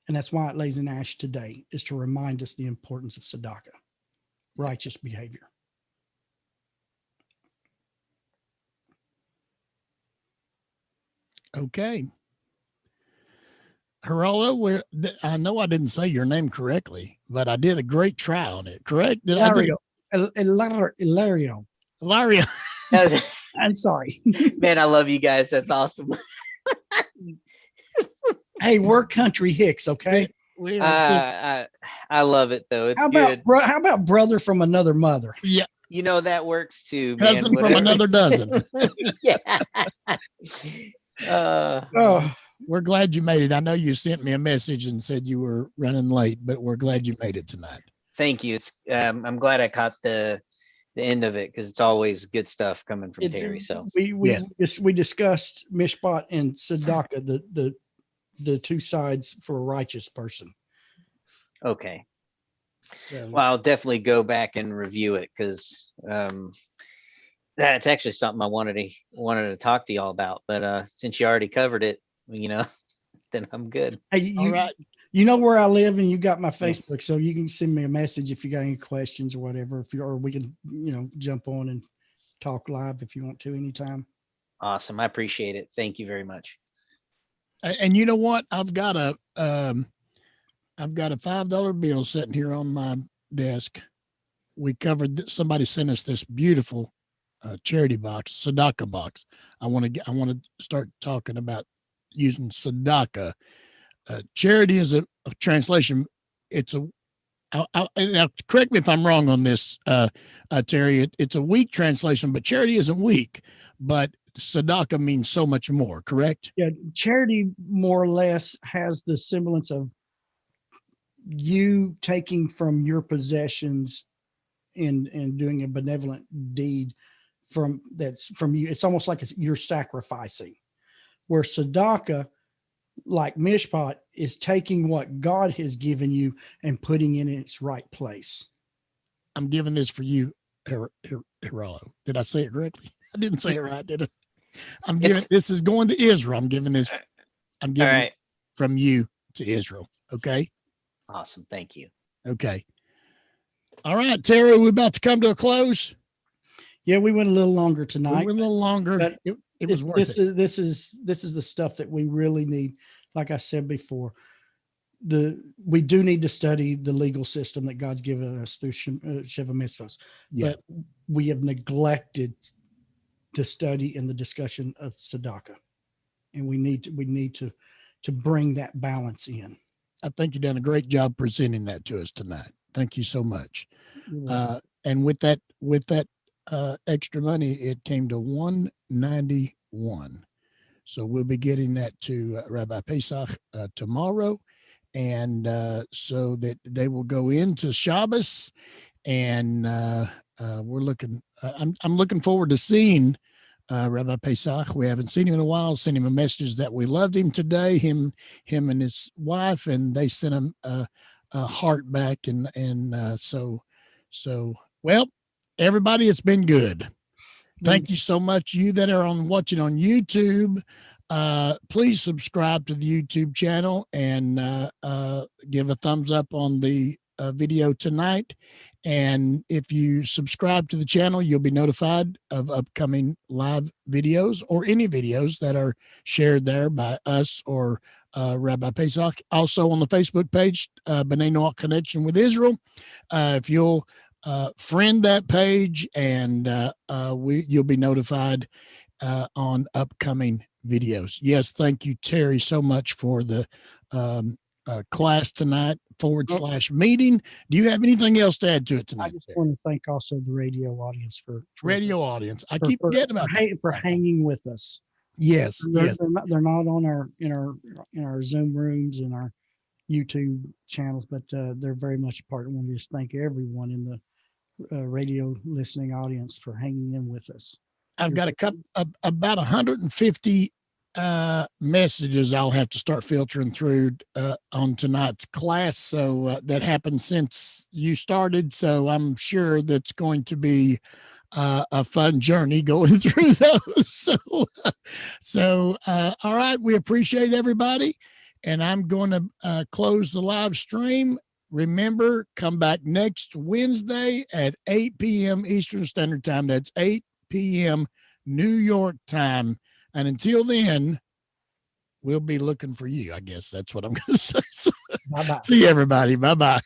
And that's why it lays in ash today, is to remind us the importance of tzedakah, righteous behavior. Okay. Geraldo, I know I didn't say your name correctly, but I did a great try on it. Correct? Ilario. Ilario. I'm sorry. Man, I love you guys. That's awesome. Hey, we're country hicks, okay? I love it though. It's how good. How about brother from another mother? Yeah. You know, that works too. Cousin man, from another dozen. Yeah. We're glad you made it. I know you sent me a message and said you were running late, but we're glad you made it tonight. Thank you. It's I'm glad I caught the end of it, because it's always good stuff coming from Terry. So we discussed mishpat and tzedakah, the two sides for a righteous person. Okay. So, well, I'll definitely go back and review it, because that's actually something I wanted to talk to y'all about. But since you already covered it, then I'm good. Hey, all right. You know where I live, and you got my Facebook, so you can send me a message if you got any questions or whatever. Or we can, jump on and talk live if you want to anytime. Awesome. I appreciate it. Thank you very much. And you know what? I've got a $5 bill sitting here on my desk. We covered. Somebody sent us this beautiful charity box, tzedakah box. I want to start talking about using tzedakah. Charity is a translation. It's a. Now, correct me if I'm wrong on this, Terry. It's a weak translation, but charity isn't weak. But tzedakah means so much more. Correct? Yeah, charity more or less has the semblance of you taking from your possessions and doing a benevolent deed from you. It's almost like you're sacrificing. Where tzedakah, like mishpat, is taking what God has given you and putting it in its right place. I'm giving this for you, Geraldo. Did I say it correctly? I didn't say it right, did I? I'm giving this is going to Israel. I'm giving this. I'm giving it from you to Israel. Okay. Awesome. Thank you. Okay. All right, Terry, we're about to come to a close. Yeah, we went a little longer tonight. We went a little longer. But it was worth it. This is the stuff that we really need. Like I said before, we do need to study the legal system that God's given us through Sheva Mitzvos. Yeah. But we have neglected the study and the discussion of tzedakah, and we need to bring that balance in. I think you've done a great job presenting that to us tonight. Thank you so much. And with that extra money, it came to $191. So we'll be getting that to Rabbi Pesach tomorrow, and so that they will go into Shabbos. And we're looking. I'm looking forward to seeing Rabbi Pesach. We haven't seen him in a while. Sent him a message that we loved him today. Him and his wife, and they sent him a heart back. And so well, everybody, it's been good. Thank you so much. You that are watching on YouTube, please subscribe to the YouTube channel and give a thumbs up on the video tonight. And if you subscribe to the channel, you'll be notified of upcoming live videos or any videos that are shared there by us or Rabbi Pesach. Also on the Facebook page, B'nai Noach Connection with Israel. If you'll friend that page, and you'll be notified on upcoming videos. Yes, thank you, Terry, so much for the class tonight /meeting. Do you have anything else to add to it tonight? I just want to thank also the radio audience for radio audience. I keep forgetting about for hanging with us. Yes, they're not on in our Zoom rooms and our YouTube channels, but they're very much a part. I want to just thank everyone in the radio listening audience for hanging in with us. I've got about 150 messages I'll have to start filtering through on tonight's class. So that happened since you started. So I'm sure that's going to be a fun journey going through those. So all right. We appreciate everybody. And I'm going to close the live stream. Remember, come back next Wednesday at 8 p.m. Eastern Standard Time. That's 8 p.m. New York time. And until then, we'll be looking for you. I guess that's what I'm going to say. So, Bye-bye. See you, everybody. Bye-bye.